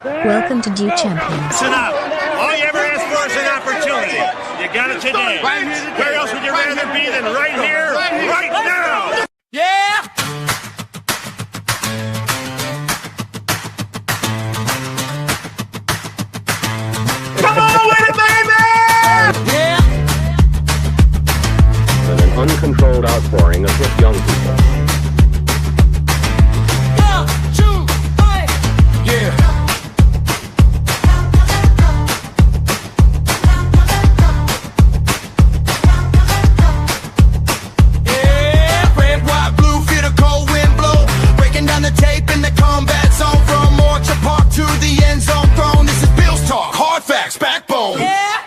Welcome to Duke Champions. Listen up. All you ever asked for is an opportunity. You got it today. Where else would you rather be than right here, right now? Yeah! Come on with it, baby! Yeah! An uncontrolled outpouring of hip young people. Yeah. Yeah, red, white, blue, feel the cold wind blow. Breaking down the tape in the combat zone. From Orchard Park to the end zone thrown. This is Bill's talk, hard facts, backbone. Yeah.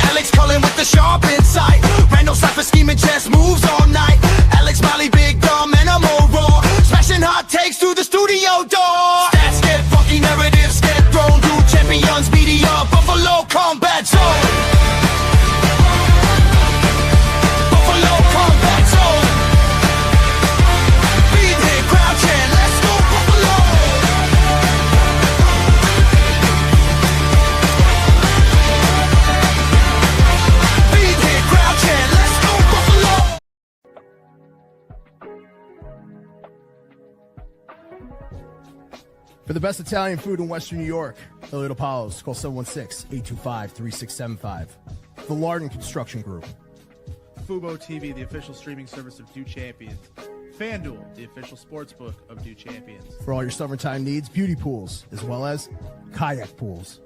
Alex Cullen with the sharp insight. Randall Cypher scheming chess moves all night. Alex Miley, big dumb animal raw. Smashing hot takes through the studio door. Stats get funky, narratives get thrown. Dude champions, media, Buffalo combat zone. Buffalo combat zone. Be there, crowd chant, let's go Buffalo. Be there, crowd chant, let's go Buffalo. For the best Italian food in Western New York, Elliott Apollos, call 716-825-3675. The Lardon Construction Group. Fubo TV, the official streaming service of Duke Champions. FanDuel, the official sportsbook of Duke Champions. For all your summertime needs, beauty pools, as well as kayak pools.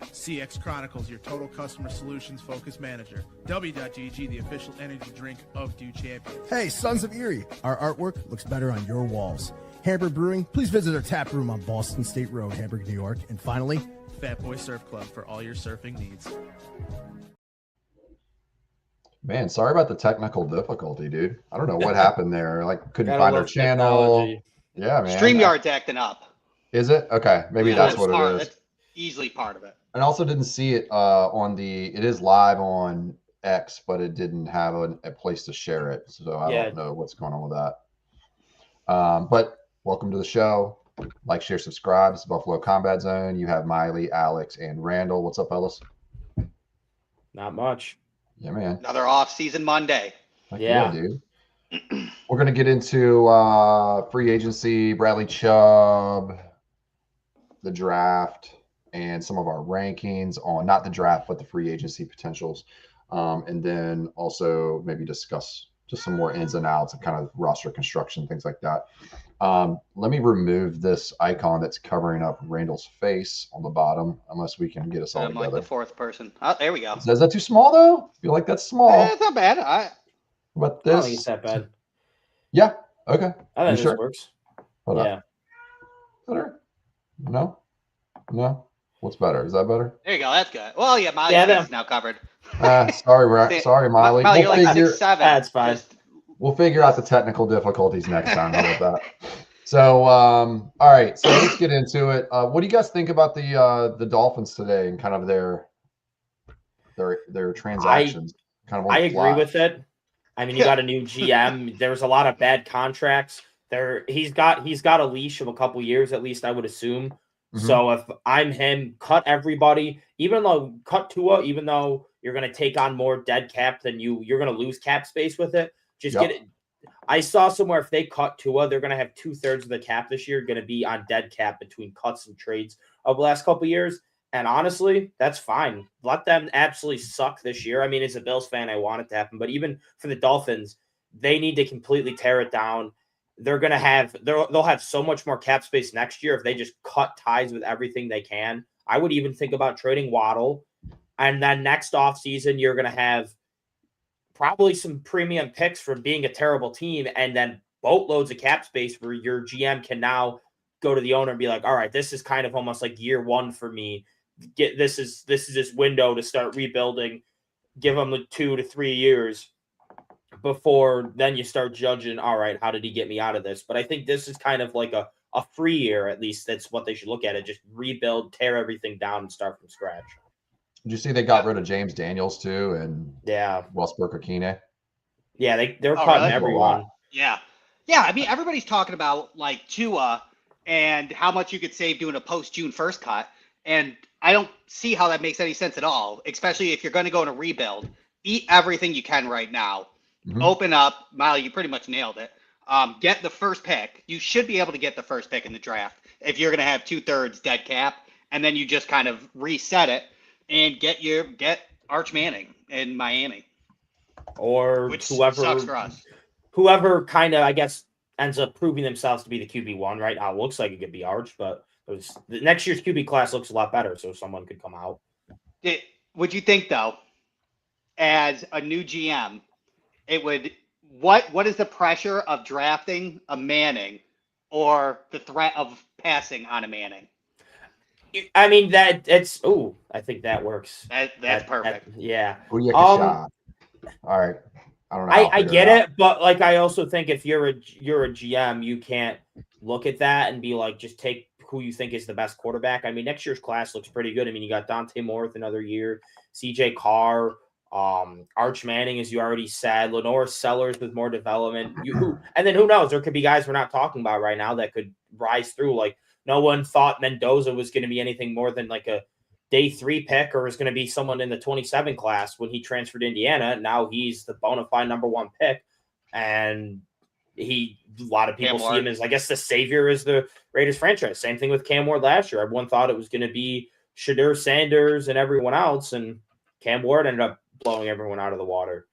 CX Chronicles, your total customer solutions focused manager. W.GG, the official energy drink of Duke Champions. Hey, Sons of Erie, our artwork looks better on your walls. Hamburg Brewing, please visit our tap room on Boston State Road, Hamburg, New York. And finally, Fat Boy Surf Club for all your surfing needs. Man, sorry about the technical difficulty, dude. I don't know what happened there. Like, couldn't Gotta find our love channel. technology. Yeah, man. StreamYard's acting up. Is it? Okay, maybe that's what it is. That's easily part of it. I also didn't see it on the. It is live on X, but it didn't have a place to share it, so I don't know what's going on with that. But welcome to the show. Like, share, subscribe. It's Buffalo Combat Zone. You have Miley, Alex, and Randall. What's up, Ellis? Not much. Yeah, man. Another off-season Monday. Heck Yeah. dude. We're gonna get into free agency, Bradley Chubb, the draft, and some of our rankings on not the draft but the free agency potentials, and then also maybe discuss just some more ins and outs and kind of roster construction, things like that. Let me remove this icon that's covering up Randall's face on the bottom, unless we can get us all I'm together. like the fourth person. Oh, there we go. Is that too small though? I feel like that's small. It's not bad. How about I don't this? think it's that bad. Yeah. Okay. I You think sure? this works. Hold Yeah. up. Better? No. No. What's better? Is that better? There you go. That's good. Well, yeah, my Yeah, is now covered. Sorry, Miley. Miley, you're like 6'7". That's fine. We'll figure out the technical difficulties next time. How about that? So, all right. So let's get into it. What do you guys think about the Dolphins today and kind of their transactions? I agree with it. I mean, you got a new GM. There was a lot of bad contracts. He's got a leash of a couple years at least, I would assume. Mm-hmm. So if I'm him, cut everybody. Cut Tua, even though you're going to take on more dead cap than you're going to lose cap space with it. Just get it. I saw somewhere if they cut Tua, they're going to have 2/3 of the cap this year going to be on dead cap between cuts and trades of the last couple of years. And honestly, that's fine. Let them absolutely suck this year. I mean, as a Bills fan, I want it to happen. But even for the Dolphins, they need to completely tear it down. They'll have so much more cap space next year if they just cut ties with everything they can. I would even think about trading Waddle. And then next offseason, you're going to have probably some premium picks from being a terrible team, and then boatloads of cap space where your GM can now go to the owner and be like, all right, this is kind of almost like year one for me. This is this window to start rebuilding. Give them the 2 to 3 years before then you start judging, all right, how did he get me out of this? But I think this is kind of like a free year, at least that's what they should look at it. Just rebuild, tear everything down, and start from scratch. Did you see they got rid of James Daniels too, and Westbrook Akine? Yeah, they're cutting really? everyone. Yeah. I mean, everybody's talking about like Tua and how much you could save doing a post-June 1st cut. And I don't see how that makes any sense at all, especially if you're going to go in a rebuild. Eat everything you can right now. Open up. Molly, you pretty much nailed it. Get the first pick. You should be able to get the first pick in the draft if you're going to have 2/3 dead cap, and then you just kind of reset it and get Arch Manning in Miami, or which whoever sucks for us. Whoever kind of, I guess, ends up proving themselves to be the QB1 right now. It looks like it could be Arch, but the next year's QB class looks a lot better, so someone could come out. Would you think, though, as a new GM, it would what is the pressure of drafting a Manning or the threat of passing on a Manning? I mean, I think that works. That's perfect. Yeah. All right. I don't know. I get it, but like I also think if you're a GM, you can't look at that and be like, just take who you think is the best quarterback. I mean, next year's class looks pretty good. I mean, you got Dante Moore with another year, CJ Carr, Arch Manning, as you already said, Lenore Sellers with more development. And then who knows? There could be guys we're not talking about right now that could rise through. Like no one thought Mendoza was going to be anything more than like a day 3 pick or is going to be someone in the 27 class when he transferred to Indiana. Now he's the bona fide number 1 pick. And a lot of people see him as, I guess, the savior is the Raiders franchise. Same thing with Cam Ward last year. Everyone thought it was going to be Shadur Sanders and everyone else. And Cam Ward ended up blowing everyone out of the water.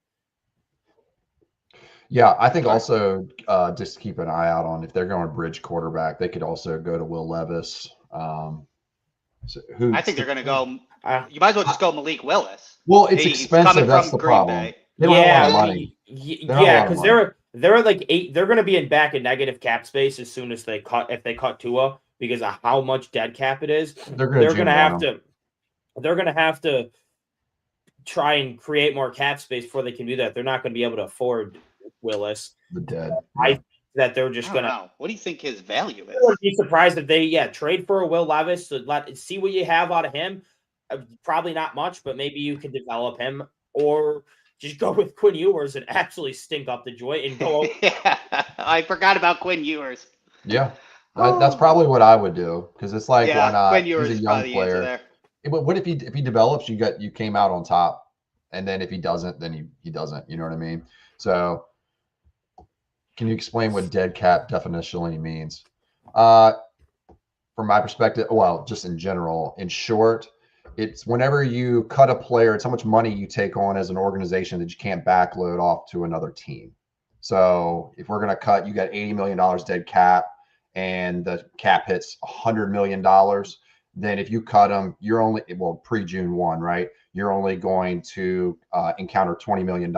Yeah, I think also just keep an eye out on if they're going bridge quarterback, they could also go to Will Levis. I think they're going to go. You might as well just go Malik Willis. Well, it's expensive. That's the problem. They don't have a lot of money. Yeah, because they're like 8. They're going to be back in negative cap space as soon as if they cut Tua because of how much dead cap it is. They're going to have to try and create more cap space before they can do that. They're not going to be able to afford Willis. The dead. That they're just going to. What do you think his value is? I would be surprised if they trade for a Will Levis to see what you have out of him. Probably not much, but maybe you can develop him, or just go with Quinn Ewers and actually stink up the joint and go. Yeah, I forgot about Quinn Ewers. Yeah, that's probably what I would do because it's like why not? Quinn Ewers He's a is young probably the answer player. there. But what if he develops? You came out on top, and then if he doesn't, then he doesn't. You know what I mean? So. Can you explain what dead cap definitionally means? From my perspective, well, just in general, in short, it's whenever you cut a player, it's how much money you take on as an organization that you can't backload off to another team. So if we're going to cut, you got $80 million dead cap and the cap hits $100 million, then if you cut them, you're only, pre-June 1, right? You're only going to encounter $20 million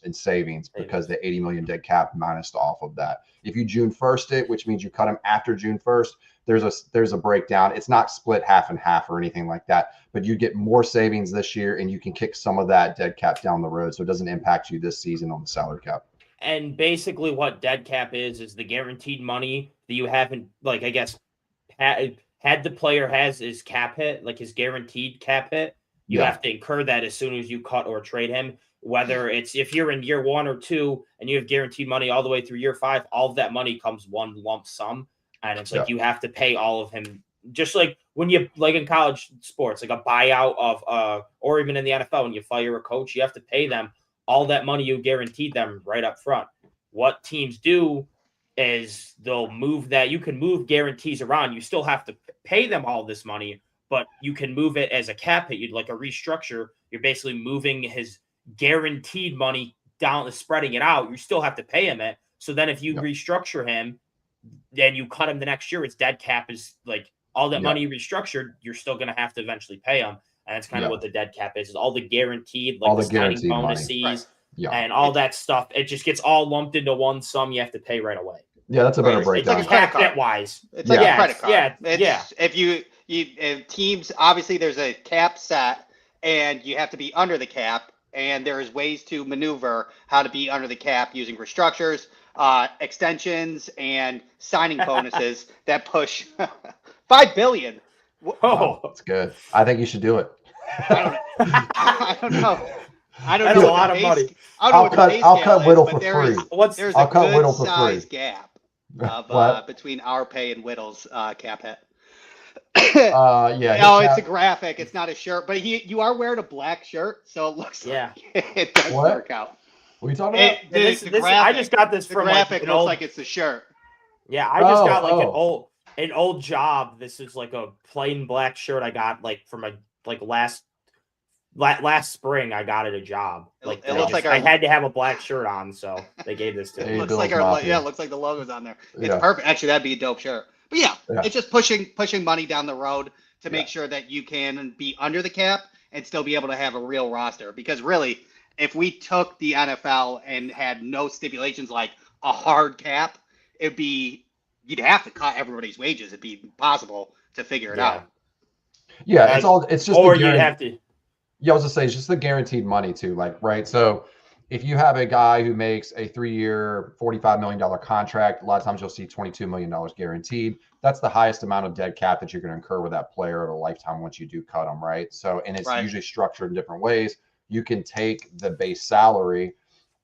in savings because the $80 million dead cap minused off of that. If you June 1st it, which means you cut them after June 1st, there's a breakdown. It's not split half and half or anything like that, but you get more savings this year and you can kick some of that dead cap down the road. So it doesn't impact you this season on the salary cap. And basically what dead cap is the guaranteed money that you haven't, like, I guess, had the player has his cap hit, like his guaranteed cap hit. You have to incur that as soon as you cut or trade him, whether it's if you're in year 1 or 2 and you have guaranteed money all the way through year 5, all of that money comes one lump sum. And it's like you have to pay all of him, just like when you like in college sports, like a buyout of or even in the NFL, when you fire a coach, you have to pay them all that money you guaranteed them right up front. What teams do is they'll move that. You can move guarantees around. You still have to pay them all this money, but you can move it as a cap hit. You'd like a restructure. You're basically moving his guaranteed money down, spreading it out. You still have to pay him it. So then if you restructure him, then you cut him the next year, it's dead cap is like all that money you restructured, you're still going to have to eventually pay him. And that's kind of what the dead cap is all the guaranteed, like all the signing bonuses and all that stuff. It just gets all lumped into one sum you have to pay right away. Yeah, that's a better breakdown. It's like a credit card. Wise. It's like a credit card. If teams, obviously there's a cap set and you have to be under the cap, and there is ways to maneuver how to be under the cap using restructures, extensions, and signing bonuses that push $5 billion. Oh, that's good. I think you should do it. I don't know. That's a lot of money. I'll cut Whittle for free. There's a good size gap. What? between our pay and Whittle's cap hit. Yeah. No, his it's a cap- graphic. It's not a shirt, but you are wearing a black shirt, so it looks Yeah. like it does What? work out. What are you talking about? I just got this the from graphic like an looks old. like it's the shirt. Yeah, I just got like Oh. an old job. This is like a plain black shirt I got like from a like last spring. I got at a job. Like It looks like I our- had to have a black shirt on, so they gave this to Hey, me. Looks Bill's like our Mafia. it looks like the logo's on there. It's Yeah. perfect. Actually, that'd be a dope shirt. But yeah, Yeah. it's just pushing money down the road to make Yeah. sure that you can be under the cap and still be able to have a real roster. Because really, if we took the NFL and had no stipulations like a hard cap, you'd have to cut everybody's wages. It'd be impossible to figure it Yeah. out. Yeah, it's just Or the you'd guarantee- have to. Yeah, I was gonna say it's just the guaranteed money too, like right. So if you have a guy who makes a 3-year, $45 million contract, a lot of times you'll see $22 million guaranteed. That's the highest amount of dead cap that you're going to incur with that player at a lifetime once you do cut them, right? So, and it's Right. usually structured in different ways. You can take the base salary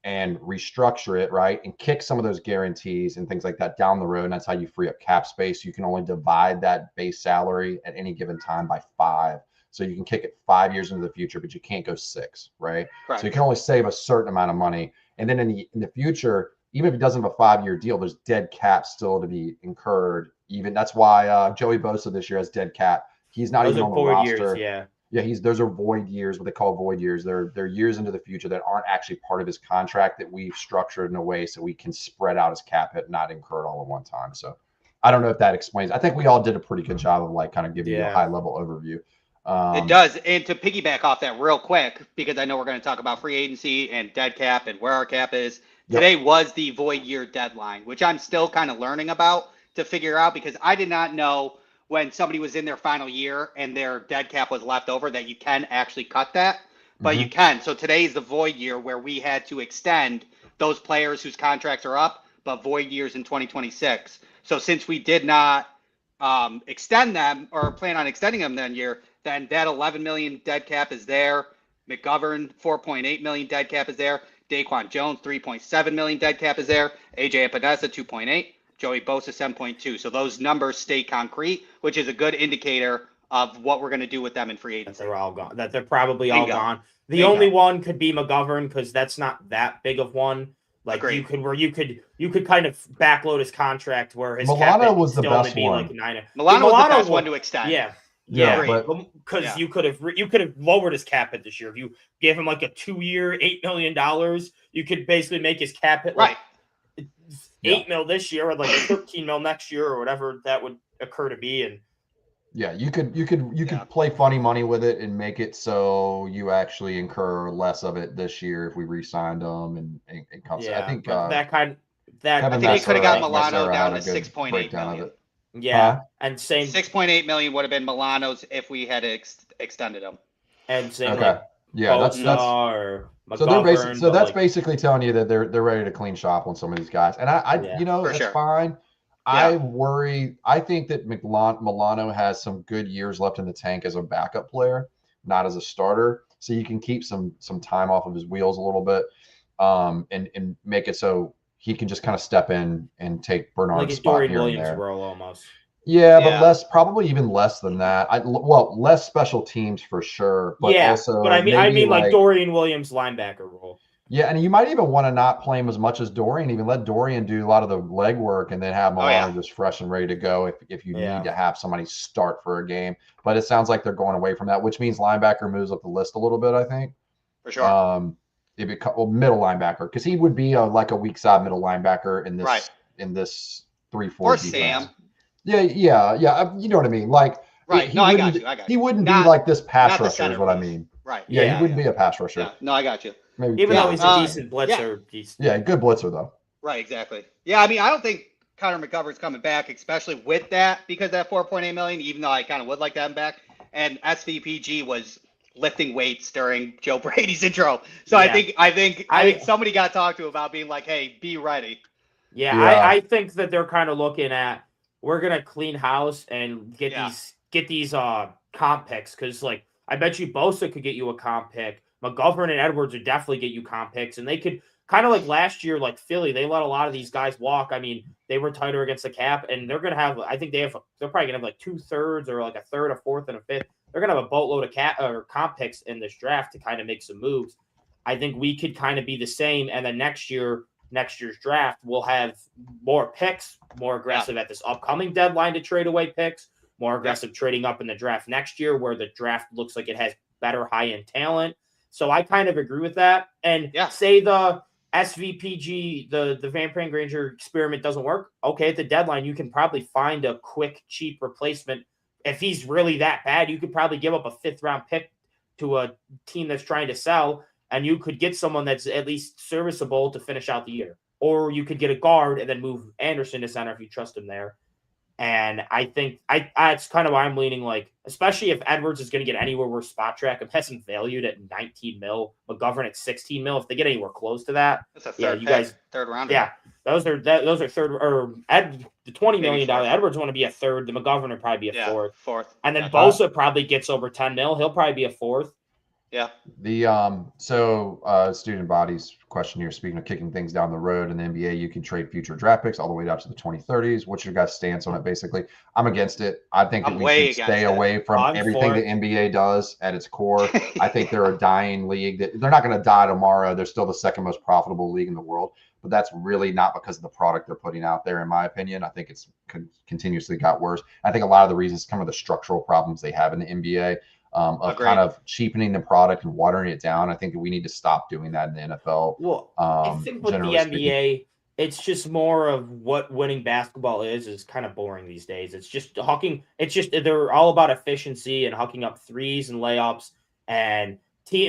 and restructure it, right, and kick some of those guarantees and things like that down the road. And that's how you free up cap space. You can only divide that base salary at any given time by 5. So you can kick it 5 years into the future, but you can't go 6, right? Correct. So you can only save a certain amount of money. And then in the future, even if it doesn't have a 5-year deal, there's dead cap still to be incurred. Even that's why Joey Bosa this year has dead cap. He's not Those even are on the void roster. years, Yeah, those are void years, what they call void years. They're years into the future that aren't actually part of his contract that we've structured in a way so we can spread out his cap hit, not incur it all at one time. So I don't know if that explains. I think we all did a pretty good job of like kind of giving you a Yeah. high level overview. It does. And to piggyback off that real quick, because I know we're going to talk about free agency and dead cap and where our cap is. Yep. Today was the void year deadline, which I'm still kind of learning about to figure out because I did not know when somebody was in their final year and their dead cap was left over that you can actually cut that, but you can. So today is the void year where we had to extend those players whose contracts are up, but void years in 2026. So since we did not extend them or plan on extending them then that 11 million dead cap is there. McGovern 4.8 million dead cap is there. Daquan Jones 3.7 million dead cap is there. AJ Epinesa 2.8. Joey Bosa 7.2. So those numbers stay concrete, which is a good indicator of what we're going to do with them in free that agency. they're all gone. That they're probably all Bingo. gone. The Bingo. only one could be McGovern because that's not that big of one. Like Agreed. you could kind of backload his contract where his cap Milano hit was the still only best be one. like 9. Milano was the Milano best one to extend. Yeah. Yeah, Yeah, but- because Yeah. you could have lowered his cap hit this year. If you gave him like a 2-year, $8 million, you could basically make his cap hit like Right. 8 mil this year or like 13 mil next year or whatever that would occur to be. And Yeah, you could Yeah. play funny money with it and make it so you actually incur less of it this year if we re-signed them and come. yeah, I think but that Kevin I think they Messer- could have got Messer Milano down had to a good 6.8 breakdown of million. it. yeah, Huh? and same 6.8 million would have been Milano's if we had extended them. and same Okay. like Yeah, that's Bosa or so they're basically McGovern, so but, that's like, basically telling you that they're ready to clean shop on some of these guys. And I Yeah, you know, for that's sure. fine. I worry. I think that Milano has some good years left in the tank as a backup player, not as a starter. So you can keep some time off of his wheels a little bit, and make it so he can just kind of step in and take Bernard's like a spot Dorian here and Williams there. role almost. Yeah, Yeah. but probably even less than that. Less special teams for sure. But yeah, also but I mean maybe like Dorian Williams linebacker role. yeah, and you might even want to not play him as much as Dorian. Even let Dorian do a lot of the legwork, and then have Milano just fresh and ready to go if you Yeah. need to have somebody start for a game. But it sounds like they're going away from that, which means linebacker moves up the list a little bit. I think. For sure. Middle linebacker, because he would be like a weak side middle linebacker in this Right. in this 3-4 Or defense. Sam. Yeah. You know what I mean? Like Right. he No, I wouldn't- got you. I got He you. wouldn't Not- be like this pass not the rusher, is center what I piece. mean. Right. Yeah, Yeah. he wouldn't be a pass rusher. Yeah. No, I got you. Maybe, Even yeah. though he's a decent yeah. blitzer, Yeah, good blitzer though. Right, exactly. Yeah, I mean, I don't think Connor McGovern's coming back, especially with that, because that 4.8 million, even though I kind of would like to have him back. And SVPG was lifting weights during Joe Brady's intro. So Yeah. I think somebody got talked to about being like, hey, be ready. Yeah, Yeah. I think that they're kind of looking at we're gonna clean house and get these comp picks because like I bet you Bosa could get you a comp pick. McGovern and Edwards would definitely get you comp picks, and they could kind of like last year, like Philly, they let a lot of these guys walk. I mean, they were tighter against the cap, and they're going to have, I think they're probably going to have like 2/3 or like a third, a fourth, and a fifth. They're going to have a boatload of cap or comp picks in this draft to kind of make some moves. I think we could kind of be the same. And then next year's draft, we'll have more picks, more aggressive at this upcoming deadline to trade away picks, more aggressive trading up in the draft next year where the draft looks like it has better high-end talent. So I kind of agree with that. And say the SVPG, the Van Pran-Granger experiment doesn't work. Okay, at the deadline, you can probably find a quick, cheap replacement. If he's really that bad, you could probably give up a 5th-round pick to a team that's trying to sell, and you could get someone that's at least serviceable to finish out the year. Or you could get a guard and then move Anderson to center if you trust him there. And I think it's kind of why I'm leaning, like, especially if Edwards is going to get anywhere where spot track him has him valued at 19 mil, McGovern at 16 mil. If they get anywhere close to that, that's a third, third round. Yeah, those are third or the $20 million. Edwards want to be a third. The McGovern would probably be a fourth. And then Bosa probably gets over 10 mil. He'll probably be a fourth. Yeah. The student body's question here, speaking of kicking things down the road in the NBA, you can trade future draft picks all the way up to the 2030s. What's your guys' stance on it? Basically, I'm against it. I think that we should stay away from everything the NBA does at its core. I think they're a dying league. They're not going to die tomorrow. They're still the second most profitable league in the world, but that's really not because of the product they're putting out there, in my opinion. I think it's continuously got worse. I think a lot of the reasons come with the structural problems they have in the NBA. Of kind of cheapening the product and watering it down. I think that we need to stop doing that in the NFL. Well, I think with the NBA, it's just more of what winning basketball is kind of boring these days. It's just hucking. It's just they're all about efficiency and hucking up threes and layups. And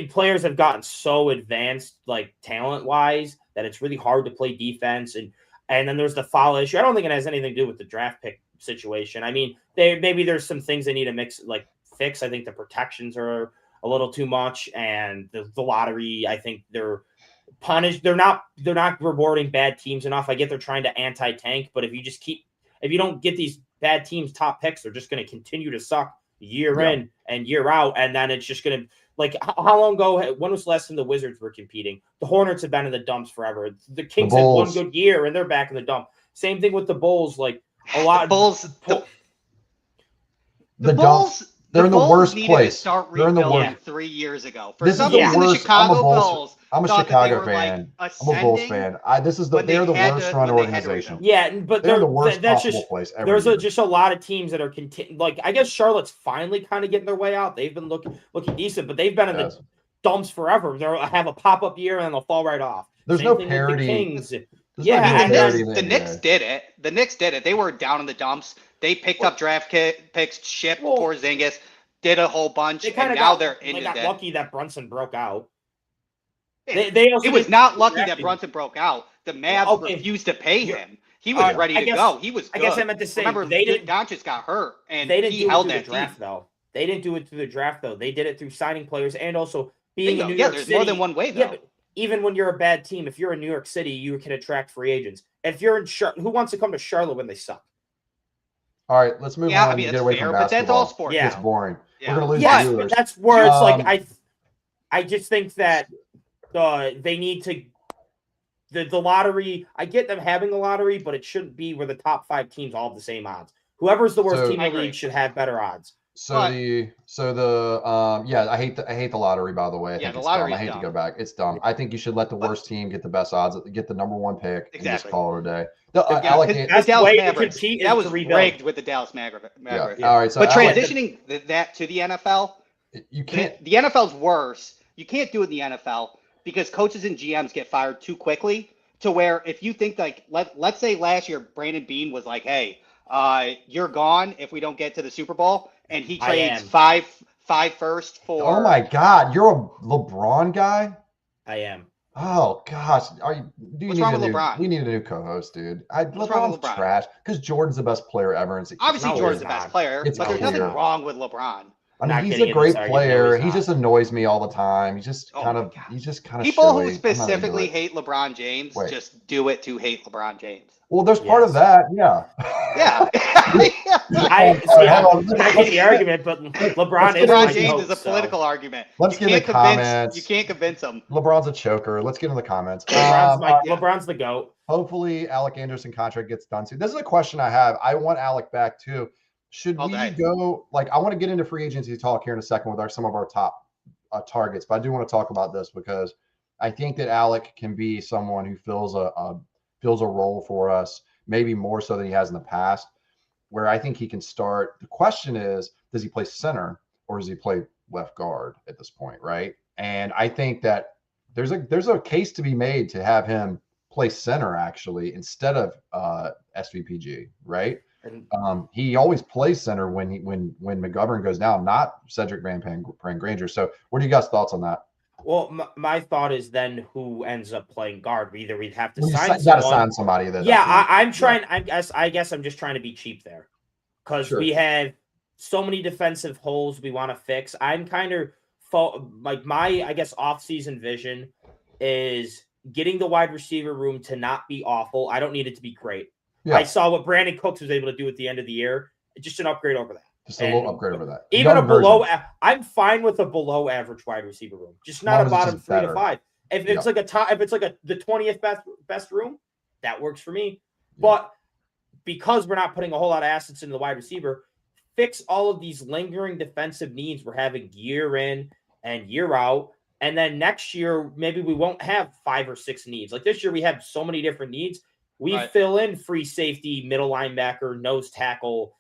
players have gotten so advanced, like talent-wise, that it's really hard to play defense. And then there's the foul issue. I don't think it has anything to do with the draft pick situation. I mean, maybe there's some things they need to mix, like fix. I think the protections are a little too much, and the lottery, I think they're punished. They're not rewarding bad teams enough. I get they're trying to anti-tank, but if you don't get these bad teams top picks, they're just going to continue to suck year in and year out, and then it's just going to, like, how long ago? When was the last time the Wizards were competing? The Hornets have been in the dumps forever. The Kings had one good year, and they're back in the dump. Same thing with the Bulls. Like a lot of the Bulls. They're in the worst place. They're in the worst. 3 years ago. For this some is the reason, worst. the Chicago Bulls. I'm a Chicago fan. I'm a Bulls fan. They're the worst run organization. Yeah, but they're the worst possible place ever. There's just a lot of teams that are like, I guess Charlotte's finally kind of getting their way out. They've been looking decent, but they've been in the dumps forever. They'll have a pop-up year and then they'll fall right off. There's no parity. The Knicks did it. The Knicks did it. They were down in the dumps. They picked up draft picks, shipped Porzingis, did a whole bunch, and now they're into that. Lucky that Brunson broke out. It was not lucky that Brunson broke out. The Mavs refused to pay him. He was ready to go. He was good. I guess I meant to say, remember, Doncic got hurt, and they didn't he held that draft, though. They didn't do it through the draft, though. They did it through signing players and also being in New York there's City. More than one way, though. Yeah, but even when you're a bad team, if you're in New York City, you can attract free agents. If you're in who wants to come to Charlotte when they suck? All right, let's move on and get away from basketball. But that's all sports. It's boring. Yeah. We're going to lose viewers. That's where it's like I just think that they need to the lottery. I get them having a lottery, but it shouldn't be where the top 5 teams all have the same odds. Whoever's the worst team in the league should have better odds. I hate the lottery, by the way. I think it's dumb. I hate to go back. It's dumb. I think you should let the worst team get the best odds, get the number 1 pick, and just call it a day. The Dallas Mavericks, that was rigged with the Dallas Mavericks. Yeah. All right, but transitioning that to the NFL, you can't. The NFL's worse. You can't do it in the NFL because coaches and GMs get fired too quickly. To where if you think like let's say last year Brandon Beane was like, hey, you're gone if we don't get to the Super Bowl, and he trades five first for. Oh my God, you're a LeBron guy. I am. Oh gosh, What's wrong with LeBron? We need a new co-host, dude. LeBron's trash because Jordan's the best player ever. Obviously, Jordan's the best player, but there's nothing wrong with LeBron. I not mean, he's getting a in this great argument. No, player. he's He not. just annoys me all the time. He's just Oh kind my of God. silly. People who I'm not into specifically it. hate LeBron James Wait. just do it to hate LeBron James. Well, there's part of Yes. that, yeah. Yeah. I All right, see. hold on. I'm not getting the argument, but LeBron is LeBron my James goat, is a so political argument. Let's get in the comments. You can't convince him. LeBron's a choker. Let's get in the comments. LeBron's the goat. Hopefully, Alec Anderson contract gets done soon. This is a question I have. I want Alec back too. Should we go? Like, I want to get into free agency talk here in a second with some of our top targets, but I do want to talk about this because I think that Alec can be someone who fills a role for us, maybe more so than he has in the past, where I think he can start. The question is, does he play center or does he play left guard at this point, right? And I think that there's a case to be made to have him play center actually instead of SVPG, right? And He always plays center when McGovern goes down, not Cedric Van Granger. So, what are you guys' thoughts on that? well, my thought is then who ends up playing guard? Either we'd have to Well, sign you got to someone. sign somebody that. Yeah, I'm trying. I guess I'm just trying to be cheap there, because Sure. we have so many defensive holes we want to fix. I'm kind of like my off-season vision is getting the wide receiver room to not be awful. I don't need it to be great. Yeah. I saw what Brandon Cooks was able to do at the end of the year. Just an upgrade over that. Just a little upgrade over that. Even Young a below, version. I'm fine with a below average wide receiver room. Just not long a as it's bottom just 3 to better. 5. If it's like a top, if it's like the 20th best room, that works for me. Yeah. But because we're not putting a whole lot of assets into the wide receiver, fix all of these lingering defensive needs we're having year in and year out. And then next year, maybe we won't have 5 or 6 needs. Like this year, we have so many different needs. We fill in free safety, middle linebacker, nose tackle,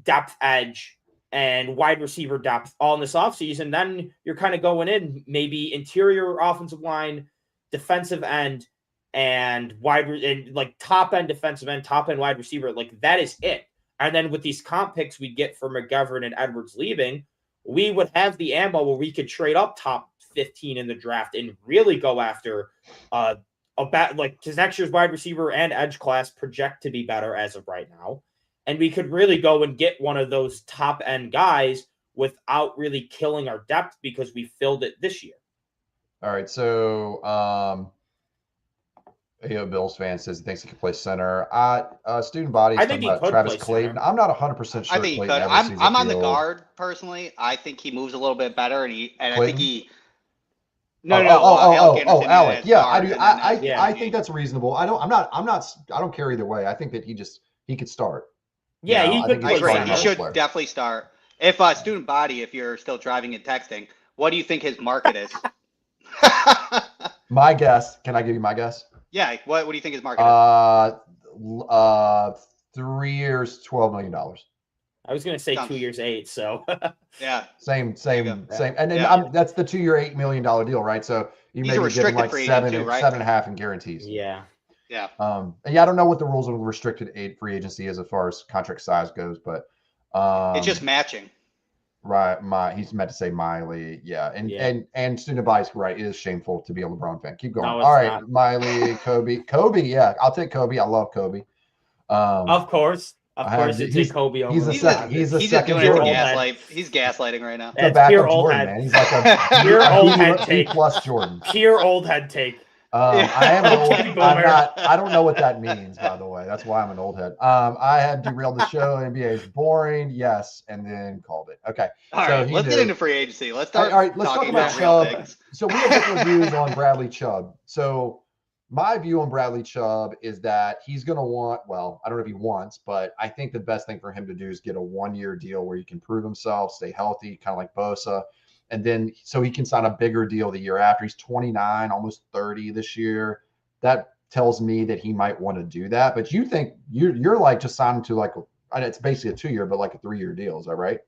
depth edge, and wide receiver depth all in this offseason. Then you're kind of going in maybe interior offensive line, defensive end, and like top end defensive end, top end wide receiver. Like that is it. And then with these comp picks we get for McGovern and Edwards leaving, we would have the ammo where we could trade up top 15 in the draft and really go after because next year's wide receiver and edge class project to be better as of right now. And we could really go and get one of those top end guys without really killing our depth because we filled it this year. All right. So, AO Bills fan says he thinks he can play center. Student body. I think he could Travis play Clayton. center. I'm not 100% sure. I think he could. I'm on the guard personally. I think he moves a little bit better, and I think he. Alec. Yeah, I do. guard, I think that's reasonable. I don't care either way. I think that he could start. Yeah, You know, he could. I I think agree. he's He a should player. definitely start. If student body, if you're still driving and texting, what do you think his market is? My guess. Can I give you my guess? Yeah. What do you think his market is? 3 years, $12 million. I was going to say Sounds- 2 years, 8. So Yeah. Same. And Yeah. that's the 2-year, $8 million deal, right? So you He's may a be getting restricted like free agent 7 too, right? 7.5 in guarantees. yeah. Yeah. And I don't know what the rules of restricted free agency is as far as contract size goes, but It's just matching. right. He's meant to say Miley, yeah, and student body's right. It is shameful to be a LeBron fan. Keep going. No, it's All right, not. Miley, Kobe, yeah, I'll take Kobe. I love Kobe. Of course. Of I have- course, it's Kobe over. he's a LeBron. second. He's a He's just second doing it for Jordan. Jordan. He's gaslighting right now. The That's backup pure old Jordan, head. man. He's like a Pure old head B take. plus Jordan. Pure old head take. I am an old. Okay, I'm boomer. not. I don't know what that means, by the way. That's why I'm an old head. I had derailed the show. NBA is boring. Yes, and then called it. Okay. All So right, he let's knew. get into free agency. Let's start All right, let's talk talking about about real Chubb. things. So we have different views on Bradley Chubb. So my view on Bradley Chubb is that he's going to want, well, I don't know if he wants, but I think the best thing for him to do is get a 1-year deal where he can prove himself, stay healthy, kind of like Bosa. And then so he can sign a bigger deal the year after. He's 29, almost 30 this year. That tells me that he might want to do that. But you think you're like just signing to like, it's basically a 2-year, but like a 3-year deal. Is that right?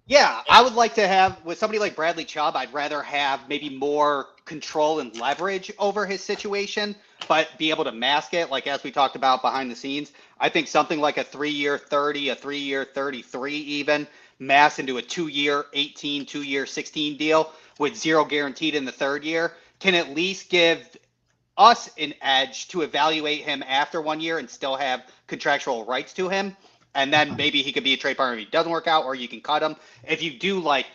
Yeah, I would like to have, with somebody like Bradley Chubb, I'd rather have maybe more control and leverage over his situation, but be able to mask it, like as we talked about behind the scenes. I think something like a 3-year 30, a 3-year 33 even, mass into a 2-year 18, 2-year 16 deal with 0 guaranteed in the 3rd year can at least give us an edge to evaluate him after 1 year and still have contractual rights to him. and then maybe he could be a trade partner if he doesn't work out, or you can cut him. If you do like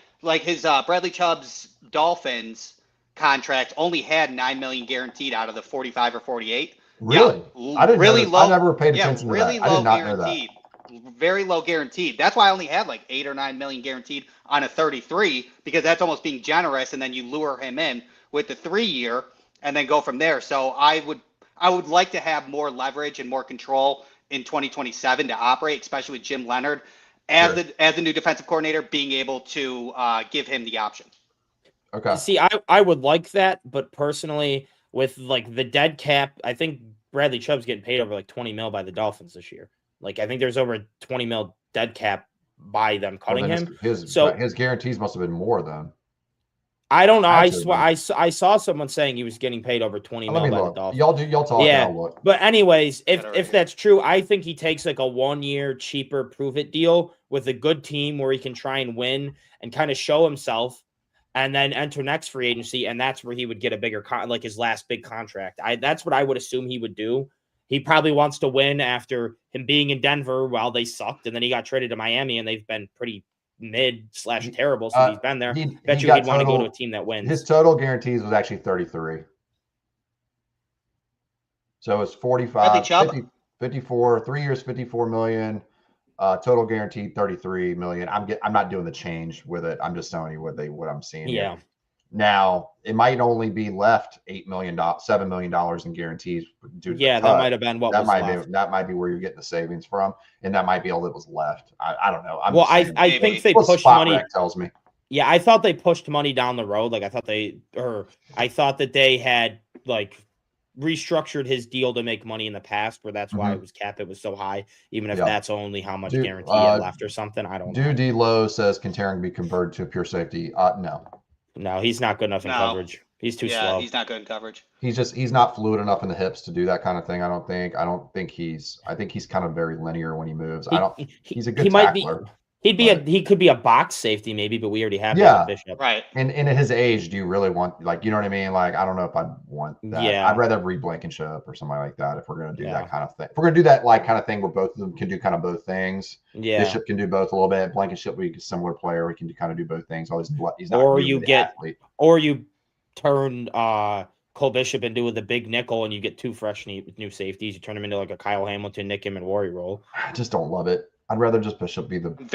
his Bradley Chubb's Dolphins contract only had $9 million guaranteed out of the 45 or 48. Really? Yeah, I didn't really know, low. I never paid attention to really that. I low did not guaranteed. know that. Very low guaranteed. That's why I only had like 8 or 9 million guaranteed on a 33, because that's almost being generous, and then you lure him in with the 3-year and then go from there. So I would like to have more leverage and more control in 2027 to operate, especially with Jim Leonard as the new defensive coordinator, being able to give him the option. Okay. See, I would like that, but personally, with like the dead cap, I think Bradley Chubb's getting paid over like 20 mil by the Dolphins this year. Like, I think there's over a 20 mil dead cap by them cutting him. His guarantees must have been more then. I don't know. I swear, I saw someone saying he was getting paid over 20 mil by the Dolphins. Y'all talk. Yeah, and I'll look. but anyways, if that's true, I think he takes like a 1-year cheaper prove it deal with a good team where he can try and win and kind of show himself, and then enter next free agency, and that's where he would get a bigger like his last big contract. That's what I would assume he would do. He probably wants to win after him being in Denver while they sucked, and then he got traded to Miami, and they've been pretty mid/terrible since he's been there. Bet you he'd want to go to a team that wins. His total guarantees was actually 33. So it's 45, 50, 54, 3 years, 54 million. Total guaranteed 33 million. I'm not doing the change with it. I'm just telling you what I'm seeing. Yeah. Here. Now it might only be left $7 million in guarantees due to that might have been what that was might left. be that might be where you're getting the savings from, and that might be all that was left. I don't know. I think they pushed money. Tells me. Yeah, I thought they pushed money down the road. Like I thought that they had like restructured his deal to make money in the past, where that's why it was so high, even if that's only how much guarantee he had left or something. I don't know. D. Lowe says, can Terran be converted to a pure safety? No, he's not good enough in coverage. He's too slow. He's not good in coverage. He's not fluid enough in the hips to do that kind of thing. I think he's kind of very linear when he moves. He's a good tackler. He could be a box safety maybe, but we already have that with Bishop. Right. And at his age, do you really want, like, you know what I mean? Like, I don't know if I'd want that. Yeah. I'd rather read Blankenship or somebody like that if we're going to do that kind of thing. If we're going to do that like kind of thing where both of them can do kind of both things. Yeah. Bishop can do both a little bit. Blankenship will be a similar player. We can kind of do both things. He's not or really you the get athlete. Or you turn Cole Bishop into the big nickel and you get two fresh new safeties. You turn him into like a Kyle Hamilton, Nick him and Warrior role. I just don't love it. I'd rather just Bishop be the I'm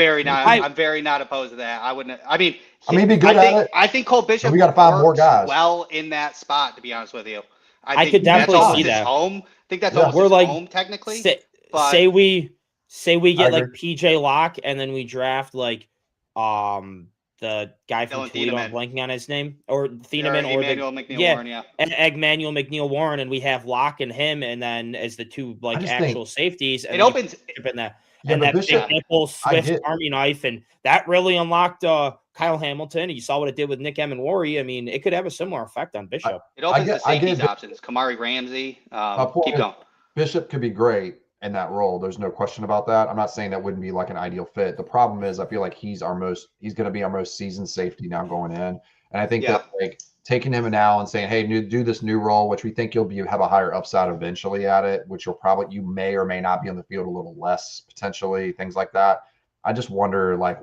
very not opposed to that. I wouldn't. I mean, be good at it. I think Cole Bishop. We got to find more guys. Well, in that spot, to be honest with you, I could definitely see that. Home. I think that's almost his home technically. Say we get like PJ Locke and then we draft like the guy from Toledo, I'm blanking on his name, or Thieneman, or Emmanuel McNeil Warren, and we have Locke and him, and then as the two like actual safeties, and it opens in that. And that big nipple, swift army knife, and that really unlocked Kyle Hamilton. You saw what it did with Nick M and Worry. I mean, it could have a similar effect on Bishop. It opens the safeties options. Kamari Ramsey. Keep going. Bishop could be great in that role. There's no question about that. I'm not saying that wouldn't be like an ideal fit. The problem is I feel like he's going to be our most seasoned safety now going in. And I think that like taking him now and saying, hey, do this new role, which we think you'll have a higher upside eventually at it, which you may or may not be on the field a little less potentially, things like that. I just wonder like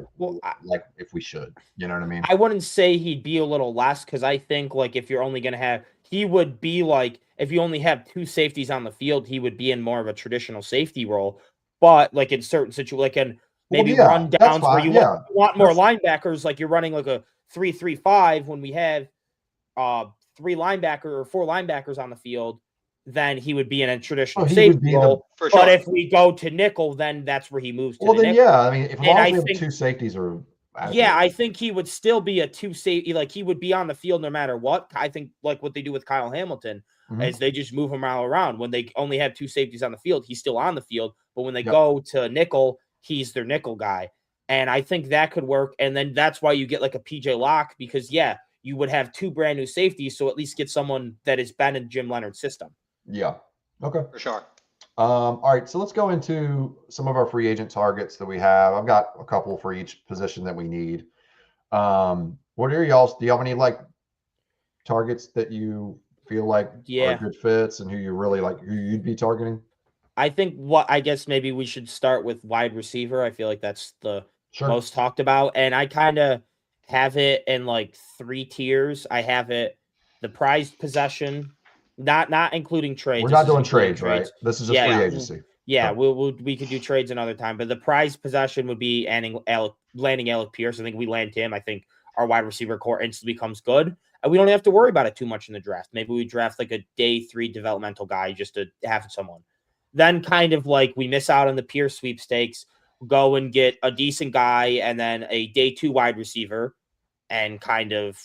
if we should, you know what I mean? I wouldn't say he'd be a little less, because I think like if you're only going to he would be like, if you only have two safeties on the field, he would be in more of a traditional safety role. But like in certain situations, like in maybe run downs where you want more linebackers, like you're running like a 3-3-5 when we have 3 linebacker or 4 linebackers on the field, then he would be in a traditional safety role. But if we go to nickel, then that's where he moves to the nickel. Yeah, I mean, if we have 2 safeties or I think he would still be a 2 safety. Like he would be on the field no matter what. I think like what they do with Kyle Hamilton is they just move him all around. When they only have 2 safeties on the field, he's still on the field. But when they go to nickel, he's their nickel guy. And I think that could work. And then that's why you get like a PJ Locke, because you would have 2 brand new safeties. So at least get someone that has been in Jim Leonard's system. Yeah. Okay. For sure. All right. So let's go into some of our free agent targets that we have. I've got a couple for each position that we need. What are y'all's? Do y'all have any like targets that you feel like are good fits and who you really like, who you'd be targeting? I think I guess maybe we should start with wide receiver. I feel like that's the most talked about. And I kind of have it in like 3 tiers. I have it the prized possession, not including trades. We're not doing trades, right? This is just free agency. Yeah, we could do trades another time, but the prized possession would be landing Alec Pierce. I think we land him. I think our wide receiver core instantly becomes good, and we don't have to worry about it too much in the draft. Maybe we draft like a day 3 developmental guy just to have someone. Then kind of like we miss out on the Pierce sweepstakes, go and get a decent guy, and then a day 2 wide receiver, and kind of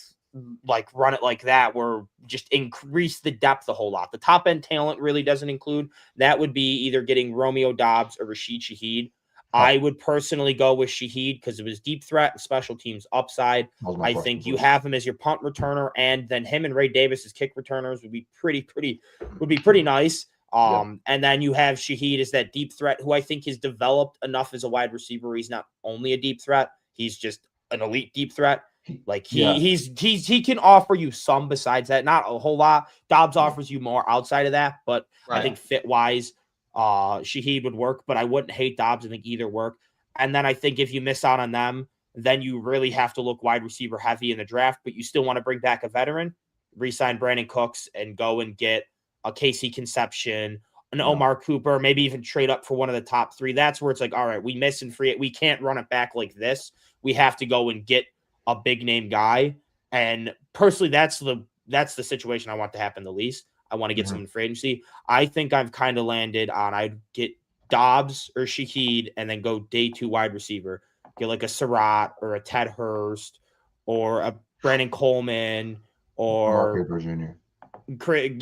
like run it like that, where just increase the depth a whole lot. The top end talent really doesn't include. That would be either getting Romeo Doubs or Rashid Shaheed. I would personally go with Shaheed because of his deep threat and special teams upside. I think you have him as your punt returner, and then him and Ray Davis as kick returners would be pretty nice. And then you have Shaheed as that deep threat who I think has developed enough as a wide receiver. He's not only a deep threat, he's just an elite deep threat. Like he can offer you some besides that, not a whole lot. Dobbs offers you more outside of that, but I think fit wise, Shaheed would work, but I wouldn't hate Dobbs. I think either work. And then I think if you miss out on them, then you really have to look wide receiver heavy in the draft, but you still want to bring back a veteran, re-sign Brandon Cooks and go and get a Casey Conception, an Omar Cooper, maybe even trade up for one of the top 3. That's where it's like, all right, we miss and free it. We can't run it back like this. We have to go and get a big name guy. And personally, that's the situation I want to happen the least. I want to get someone in free agency. I think I've kind of landed on I'd get Dobbs or Shaheed and then go day 2 wide receiver. Get like a Surratt or a Ted Hurst or a Brandon Coleman or Omar Cooper Jr.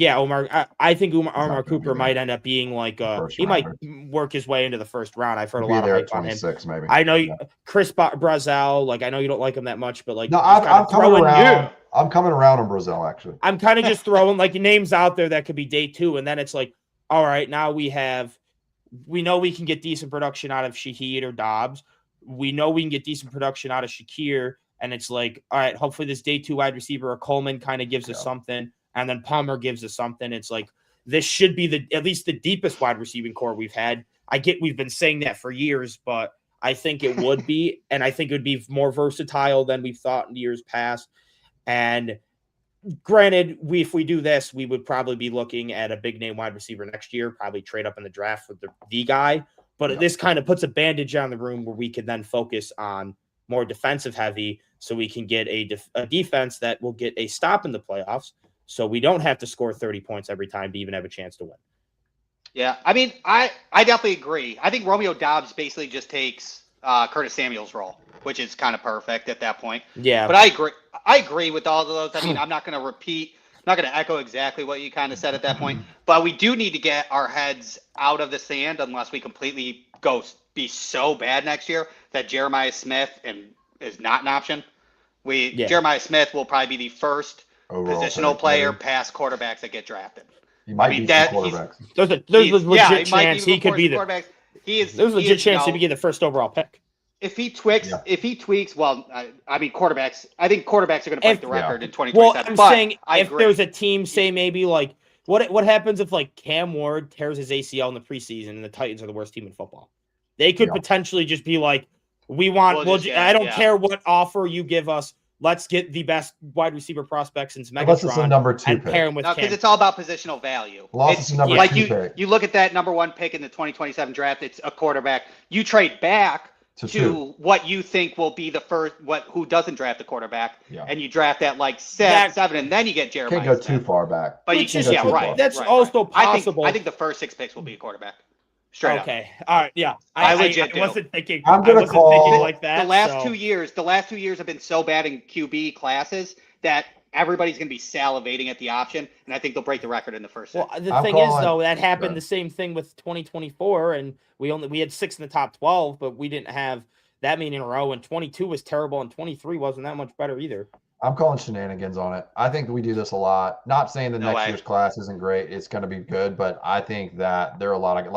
Omar. I think Omar Cooper might end up being like he might work his way into the first round. I've heard a lot of hype on him. Maybe. I know Chris Brazel. Like I know you don't like him that much, but like no, I'm coming around. I'm coming around on Brazel actually. I'm kind of just throwing like names out there that could be day 2, and then it's like, all right, now we know we can get decent production out of Shaheed or Dobbs. We know we can get decent production out of Shakir, and it's like, all right, hopefully this day 2 wide receiver or Coleman kind of gives us something. And then Palmer gives us something. It's like this should be at least the deepest wide receiving core we've had. I get we've been saying that for years, but I think it would be, and I think it would be more versatile than we've thought in years past. And granted, if we do this, we would probably be looking at a big name wide receiver next year, probably trade up in the draft for the guy. But this kind of puts a bandage on the room where we can then focus on more defensive heavy, so we can get a defense that will get a stop in the playoffs. So we don't have to score 30 points every time to even have a chance to win. Yeah, I mean, I definitely agree. I think Romeo Doubs basically just takes Curtis Samuel's role, which is kind of perfect at that point. Yeah. But I agree with all of those. I mean, I'm not going to echo exactly what you kind of said at that point. But we do need to get our heads out of the sand unless we completely be so bad next year that Jeremiah Smith is not an option. Jeremiah Smith will probably be the first positional player past quarterbacks that get drafted. He might be quarterbacks. There's a legit chance he could be quarterback. There's a legit chance he could be the first overall pick. If he tweaks, well, I mean, quarterbacks. I think quarterbacks are going to break the record in 2027. Well, I'm saying if there's a team, say maybe like what happens if like Cam Ward tears his ACL in the preseason and the Titans are the worst team in football? They could potentially just be like, I don't care what offer you give us. Let's get the best wide receiver prospects since Megatron number 2 and pair him with Cam. Because it's all about positional value. It's number 2 pick. You look at that number 1 pick in the 2027 draft. It's a quarterback. You trade back to what you think will be the first. Who doesn't draft a quarterback? Yeah. And you draft at like 7, and then you get Jeremiah. Can't go too far back. But you can, right. That's also possible. I think the first 6 picks will be a quarterback. Straight up. Okay. All right. Yeah. I legit wasn't thinking. I'm gonna call like that. The last 2 years have been so bad in QB classes that everybody's going to be salivating at the option, and I think they'll break the record in the first. Well, the thing is, though, that happened the same thing with 2024, and we had 6 in the top 12, but we didn't have that many in a row. And 22 was terrible, and 23 wasn't that much better either. I'm calling shenanigans on it. I think we do this a lot. Not saying that next year's class isn't great; it's going to be good, but I think that there are a lot of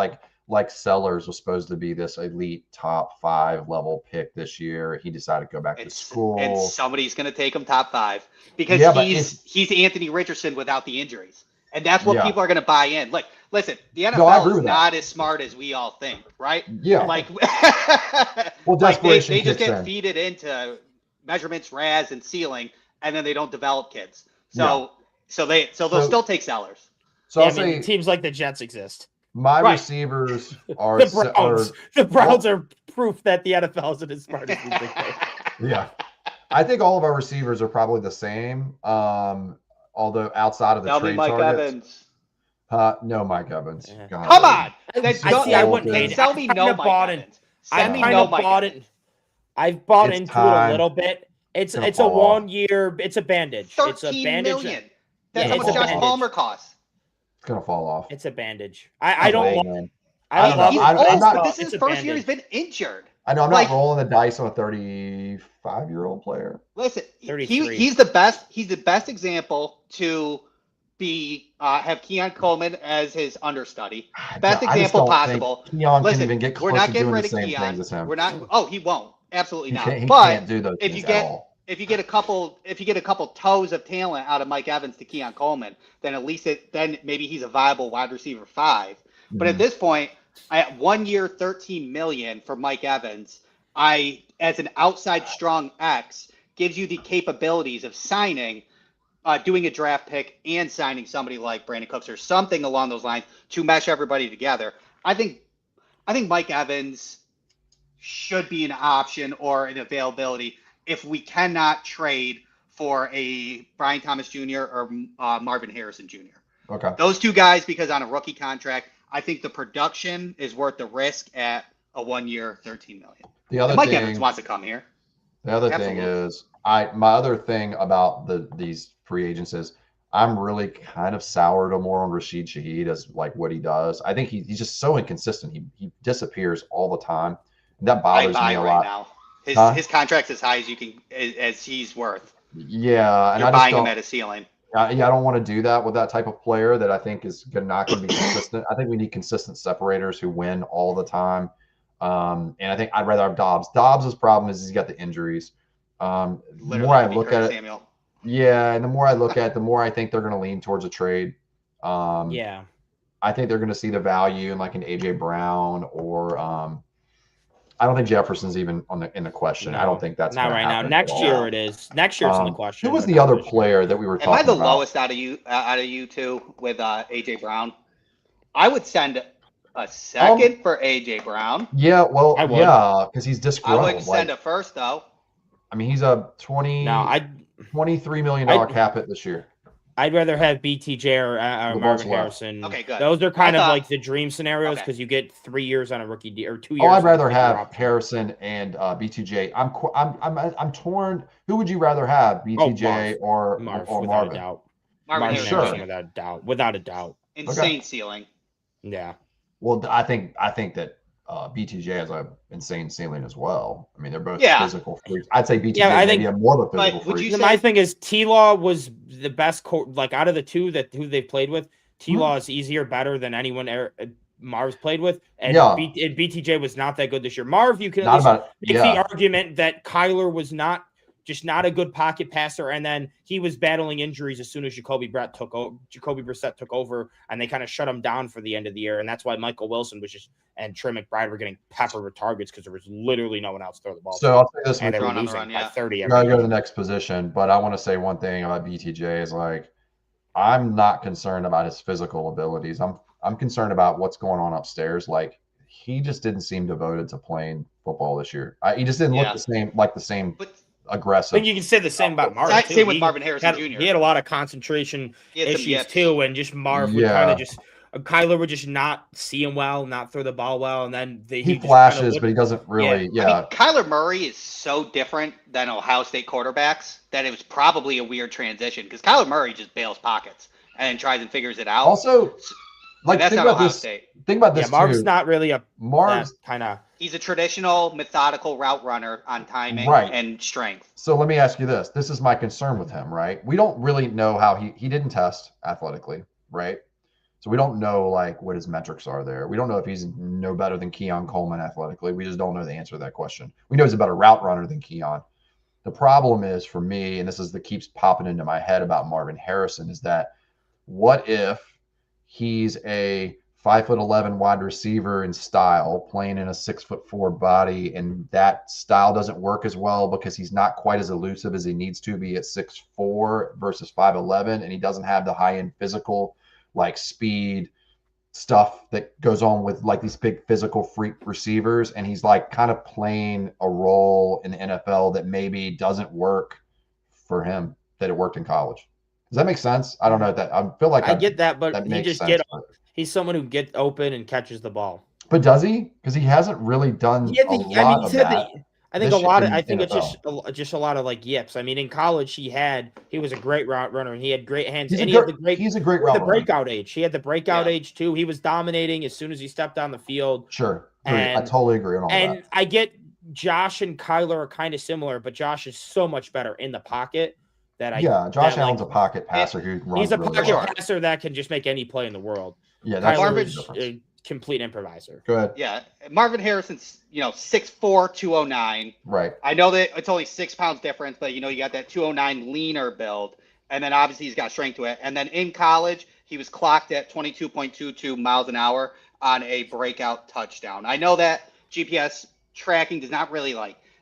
like Sellers was supposed to be this elite top 5 level pick this year. He decided to go back to school. And somebody's going to take him top 5 because he's Anthony Richardson without the injuries. And that's what people are going to buy in. Like Listen, the No, I NFL agree is with that. not as smart as we all think, right? Yeah. Like, Well, like they desperation just kicks get in. feeded into measurements, RAS, and ceiling, and then they don't develop kids. So they'll So- still take sellers. So Yeah, I'll say teams like the Jets exist. my Right. receivers are The Browns are proof that the NFL isn't as smart as we think they are. Yeah. I think all of our receivers are probably the same. Although outside of the Tell me trade Mike targets. Evans. No Mike Evans. Yeah. God. Come on. Then I don't- see, I wouldn't then hate it. sell I me kinda no bought Mike in. Evans. I Send me kind no of Mike bought Evans. it. I've bought It's into it time. a little bit. It's gonna a fall off. 1 year. It's a bandage. It's a 13 bandage. million. That's Yeah, how it's much a Josh bandage. Palmer costs. It's gonna fall off. It's a bandage. I don't Hey, love. man. I I don't don't love know. it. I'm He's old, not- but this is It's his a first year he's bandage. been injured. I know I'm Like- not rolling the dice on a 35-year-old player. Listen, 33. he's the best. He's the best example to be have Keon Coleman as his understudy. Best I just example don't possible. think Keon Listen, can even get we're close not to getting doing rid the of same Keon. things as him. We're not. Oh, he won't. Absolutely He not. can't, he But can't do those if things you get at all. if you get a couple toes of talent out of Mike Evans to Keon Coleman, then at least then maybe he's a viable wide receiver 5. But at Mhm. this point, at 1 year, 13 million for Mike Evans, as an outside strong X, gives you the capabilities of signing, doing a draft pick and signing somebody like Brandon Cooks or something along those lines to mesh everybody together. I think Mike Evans should be an option or an availability if we cannot trade for a Brian Thomas Jr. or Marvin Harrison Jr. Okay. Those two guys, because on a rookie contract, I think the production is worth the risk at a 1 year, 13 million. The other And Mike thing, Evans wants to come here. the other thing Absolutely. is, my other thing about these free agents is I'm really kind of soured more on Rashid Shaheed as like what he does. I think he's just so inconsistent. He disappears all the time. That I bothers buy me a right lot. now. His contract's as high as you can, as he's worth. Yeah, and You're I just buying him don't. at a ceiling. Yeah, I don't want to do that with that type of player that I think is not going to be consistent. I think we need consistent separators who win all the time. And I think I'd rather have Dobbs. Dobbs' problem is he's got the injuries. The Literally, more I could be look Curtis at it, Samuel. yeah, and the more I look at it, the more I think they're going to lean towards a trade. Yeah. I think they're going to see the value in like an AJ Brown or I don't think Jefferson's even in the question. I don't think that's not gonna right now. happen Next at year all. it is. Next year's in the question. Who was the other player that we were Am I talking the about? lowest out of you two with AJ Brown? I would send a second for AJ Brown. Yeah, well, I would. yeah, because he's I disgruntled. wouldn't send a first though. I mean, he's a $23 million cap hit this year. I'd rather have BTJ or What's Marvin left? Harrison. Okay, good. Those are kind I of thought- like the dream scenarios Okay. because you get 3 years on a rookie deal or 2 years. Oh, I'd on a rather rookie have option. Harrison and BTJ. I'm torn. Who would you rather have, BTJ or Marv, or without Marvin? a doubt. Marvin Marvin Sure. Harrison, without a doubt. Without a doubt. Insane ceiling. Yeah. Well, I think that BTJ has an insane ceiling as well. I mean, they're both Yeah. physical freaks. I'd say BTJ Yeah, I maybe think- a more of a But physical would freak. you My say- thing is T-Law was the best like out of the two who they've played with. T-Law is easier, better than anyone Marv's played with, and, Yeah. and BTJ was not that good this year. Marv, you can at Not least about make yeah. the argument that Kyler was not a good pocket passer, and then he was battling injuries as soon as Jacoby Brissett took over, and they kind of shut him down for the end of the year, and that's why Michael Wilson and Trey McBride were getting peppered with targets because there was literally no one else to throw the ball. So I'll say this and they were Run on the losing run, by yeah. 30 I every gotta go to game. the next position, but I want to say one thing about BTJ is like I'm not concerned about his physical abilities. I'm concerned about what's going on upstairs. Like he just didn't seem devoted to playing football this year. He just didn't Yeah. look the same But I aggressive. think you can say the same about Marv. Same too. with He Marvin Harrison had, Jr. He had a lot of concentration He had some issues yips. too, and just Marv would Yeah. kind of just Kyler would just not see him well, not throw the ball well, and then He just kinda flashes, would- but he doesn't really. Yeah, I mean, Kyler Murray is so different than Ohio State quarterbacks that it was probably a weird transition because Kyler Murray just bails pockets and tries and figures it out. also, like that's think not about Ohio this. State. Think about Yeah, this Marv's too. not really a Marv's kind of. He's a traditional, methodical route runner on timing Right. and strength. So let me ask you this. This is my concern with him, right? We don't really know how he didn't test athletically, right? So we don't know like what his metrics are there. We don't know if he's no better than Keon Coleman athletically. We just don't know the answer to that question. We know he's a better route runner than Keon. The problem is for me, and this is that keeps popping into my head about Marvin Harrison, is that what if he's a 5'11" wide receiver in style, playing in a 6'4" body, and that style doesn't work as well because he's not quite as elusive as he needs to be at 6'4" versus 5'11", and he doesn't have the high-end physical like speed stuff that goes on with like these big physical freak receivers, and he's like kind of playing a role in the NFL that maybe doesn't work for him that it worked in college. Does that make sense? I don't know that I feel like I get that, but that he makes just sense, he's someone who gets open and catches the ball. But does he? Because he hasn't really done a lot of that. I think this a lot of in I think it's NFL. just a lot of like yips. I mean, in college he was a great route runner and he had great hands. He's and a he had great the route runner. breakout age. He had the breakout age too. He was dominating as soon as he stepped on the field. Sure. I And- totally agree on all And that. I get Josh and Kyler are kind of similar, but Josh is so much better in the pocket Josh Allen's a pocket passer who runs he's a really pocket well. passer that can just make any play in the world. Yeah, that's Kyler the is difference. a complete improviser. Go ahead. Yeah, Marvin Harrison's 6'4", 209. Right. I know that it's only 6 pounds difference, but you got that 209 leaner build, and then obviously he's got strength to it. And then in college, he was clocked at 22.22 miles an hour on a breakout touchdown. I know that GPS tracking does not really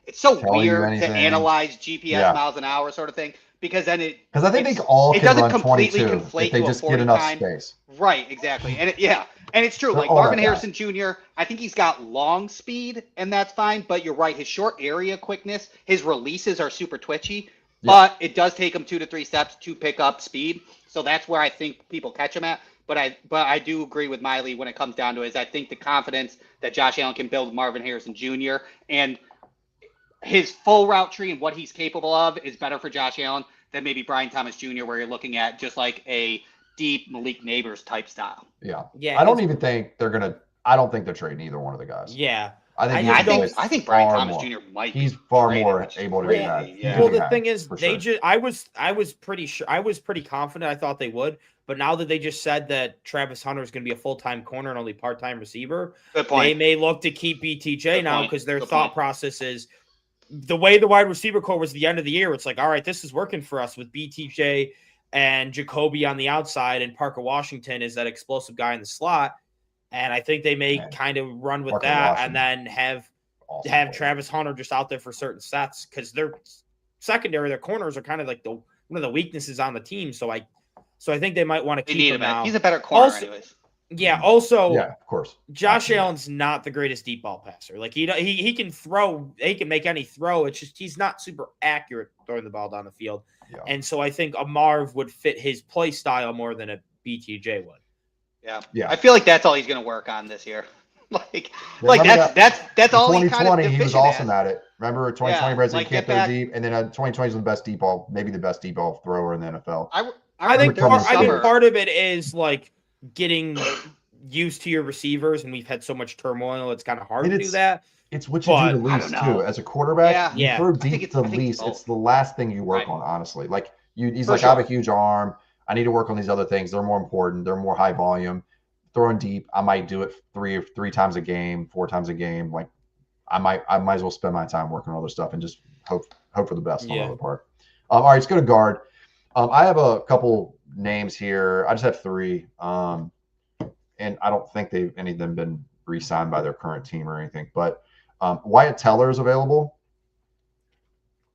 it's so Tell you weird to anything. analyze GPS Yeah. miles an hour sort of thing, because then Because I think they all it can doesn't run completely 22 conflate if they to a just 40 get enough time. space. Right, exactly. And and it's true. They're Like all Marvin that guy. Harrison Jr., I think he's got long speed, and that's fine. But you're right, his short area quickness, his releases are super twitchy, but it does take him 2 to 3 steps to pick up speed. So that's where I think people catch him at. But I do agree with Miley when it comes down to it, is I think the confidence that Josh Allen can build with Marvin Harrison Jr. and his full route tree and what he's capable of is better for Josh Allen than maybe Brian Thomas Jr., where you're looking at just like a deep Malik Neighbors type style. Yeah. Yeah, I don't even think they're gonna. I don't think they're trading either one of the guys. Yeah. I think. I think Brian far Thomas more. Jr. might. He's be far traded, more which is able to crazy. do that. Yeah. Well, the thing is, for they sure. just I was pretty sure I was pretty confident. I thought they would, but now that they just said that Travis Hunter is going to be a full-time corner and only part-time receiver, Good point. they may look to keep BTJ Good now point. because their Good thought point. process is the way the wide receiver core was at the end of the year. It's like, all right, this is working for us with BTJ and Jacoby on the outside, and Parker Washington is that explosive guy in the slot. And I think they may kind of run with Parker that Washington. and then have Awesome. Travis Hunter just out there for certain sets because their secondary, their corners are kind of like one of the weaknesses on the team. So I think they might want to They keep need him him out. out. He's a better corner, Also- anyways. Yeah. Also, Yeah, of course. Josh Allen's not the greatest deep ball passer. Like he can throw, he can make any throw. It's just he's not super accurate throwing the ball down the field. Yeah. And so I think a Marv would fit his play style more than a BTJ would. Yeah. Yeah. I feel like that's all he's going to work on this year. Remember that's all he 2020, kind of he was deficient awesome at. at it. Remember 2020, Yeah, Brazil like, can't get throw back- deep, and then 2020 is the best deep ball, maybe the best deep ball thrower in the NFL. I think remember during the I think summer- part of it is like getting used to your receivers, and we've had so much turmoil. It's kind of hard And to do it's- that. It's what you But- do to I least don't know. too. As a quarterback, Yeah. you Yeah. throw I think deep it's- to I think it's least. both. It's the last thing you work Right. on, honestly. Like he's For like, I have a sure. huge arm. I need to work on these other things. They're more important. They're more high volume. Throwing deep, I might do it three times a game, 4 times a game. Like I might as well spend my time working on other stuff and just hope for the best on the Yeah. other part. All right, let's go to guard. I have a couple names here. I just have 3. And I don't think any of them been re-signed by their current team or anything. But Wyatt Teller is available.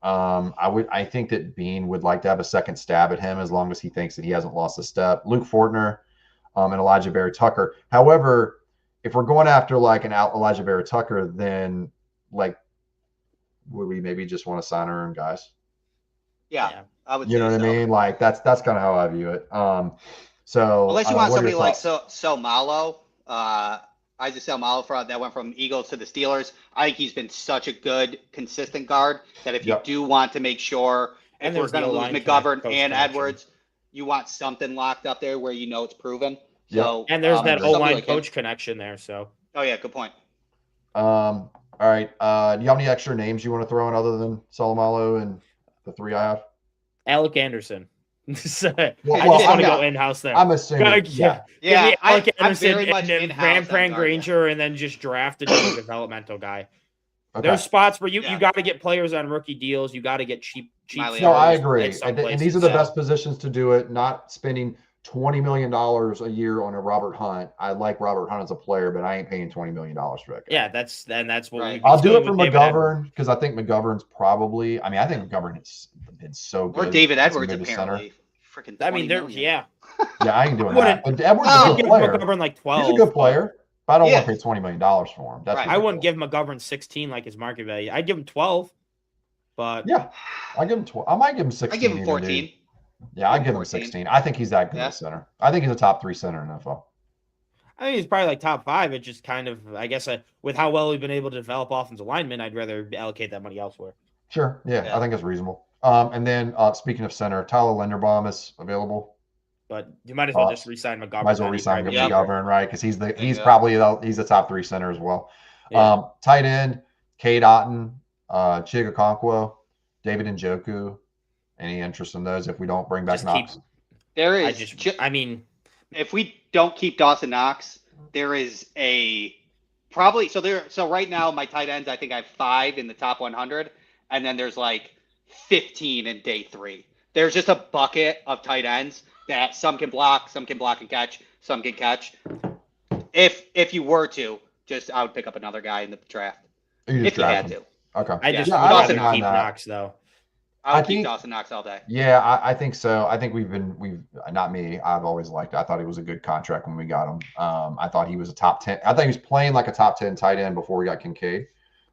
I think that Bean would like to have a second stab at him as long as he thinks that he hasn't lost a step. Luke Fortner and Elijah Barry Tucker. However, if we're going after like an Elijah Barry Tucker, then like would we maybe just want to sign our own guys? Yeah, I would. You know say what I so. mean? Like that's kind of how I view it. So Unless you what want are somebody your like thoughts? Malo, Isaac Malo that went from Eagles to the Steelers. I think he's been such a good, consistent guard that if Yep. you do want to make sure And if we're there's the going to lose O-line McGovern coach and connection. Edwards, you want something locked up there where you know it's proven. Yep. So And there's that somebody O-line like him. coach connection there. So Oh yeah, good point. All right. Do you have any extra names you want to throw in other than Solomalo and the 3 I have? Alec Anderson. So, I Well, just want to I'm go in-house there. I'm assuming. Yeah. Yeah, Give me Alec I'm Anderson very much and then in-house on Fran guard, Granger, and then just draft a developmental guy. Okay. There's spots where you Yeah. got to get players on rookie deals. You got to get cheap. Miley No, I Harris agree. at some And these are the places. best positions to do it, not spending $20 million a year on a Robert Hunt. I like Robert Hunt as a player, but I ain't paying $20 million for that guy. Yeah, that's what Right. I'll do it for with David Edwards. McGovern because I think McGovern's probably. I mean, I think McGovern has been so good. Or David as a Edwards, mid center. apparently. Freaking I mean, 20 they're million. yeah. Yeah, I ain't doing wouldn't- that. But Edwards Oh, is a I'd good give player. McGovern like 12. He's a good player, but I don't Yeah. want to pay $20 million for him. That's Right. I wouldn't ridiculous. give McGovern 16 like his market value. I'd give him 12, but Yeah, I give him 12. I might give him 16. I give him even, 14. dude. Yeah, I give him 14. 16. I think he's that good Yeah. at center. I think he's a top 3 center in NFL. I think he's probably like top 5. It just kind of, I guess, with how well we've been able to develop offensive linemen, I'd rather allocate that money elsewhere. Sure. Yeah, Yeah. I think it's reasonable. And then speaking of center, Tyler Linderbaum is available. But you might as well Thoughts? just re-sign McGovern. Might as well then. He'd resign probably him be to cheaper. McGovern, right? Because he's Yeah. probably he's a top 3 center as well. Yeah. Tight end, Cade Otton, Chiga Okonkwo, David Njoku. Any interest in those if we don't bring back Just keep- Knox? There I is. just, I mean, If we don't keep Dawson Knox, there is a probably so right now my tight ends I think I have 5 in the top 100, and then there's like 15 in day 3. There's just a bucket of tight ends that some can block and catch, some can catch. If you were to, I would pick up another guy in the draft You just if you draft had him. to. Okay. I just Yeah, would Dawson rather keep Knox. Knox, though. I would I keep think- Dawson Knox all day. Yeah, I think so. I think we've not me. I've always liked it. I thought he was a good contract when we got him. I thought he was a top 10. I thought he was playing like a top 10 tight end before we got Kincaid.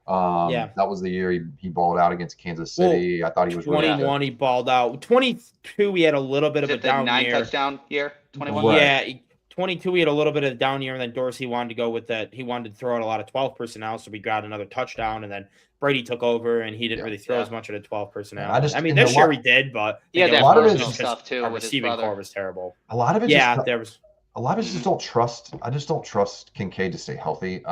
Yeah. That was the year he balled out against Kansas City. I thought he was really 21, he balled out. 22, he had a little bit Is of a it the down 9 year. touchdown year? 21. Right. Yeah, 22, he had a little bit of a down year, and then Dorsey wanted to go with that. He wanted to throw out a lot of 12 personnel, so we got another touchdown, and then Brady took over, and he didn't really throw as much at a 12 personnel. I just- I mean, and this a year lot- we did, but He had again, that a lot of it personal is stuff too our with his receiving brother. core was terrible. A lot of it. Yeah, just, there was. a lot of it just don't trust. I just don't trust Kincaid to stay healthy.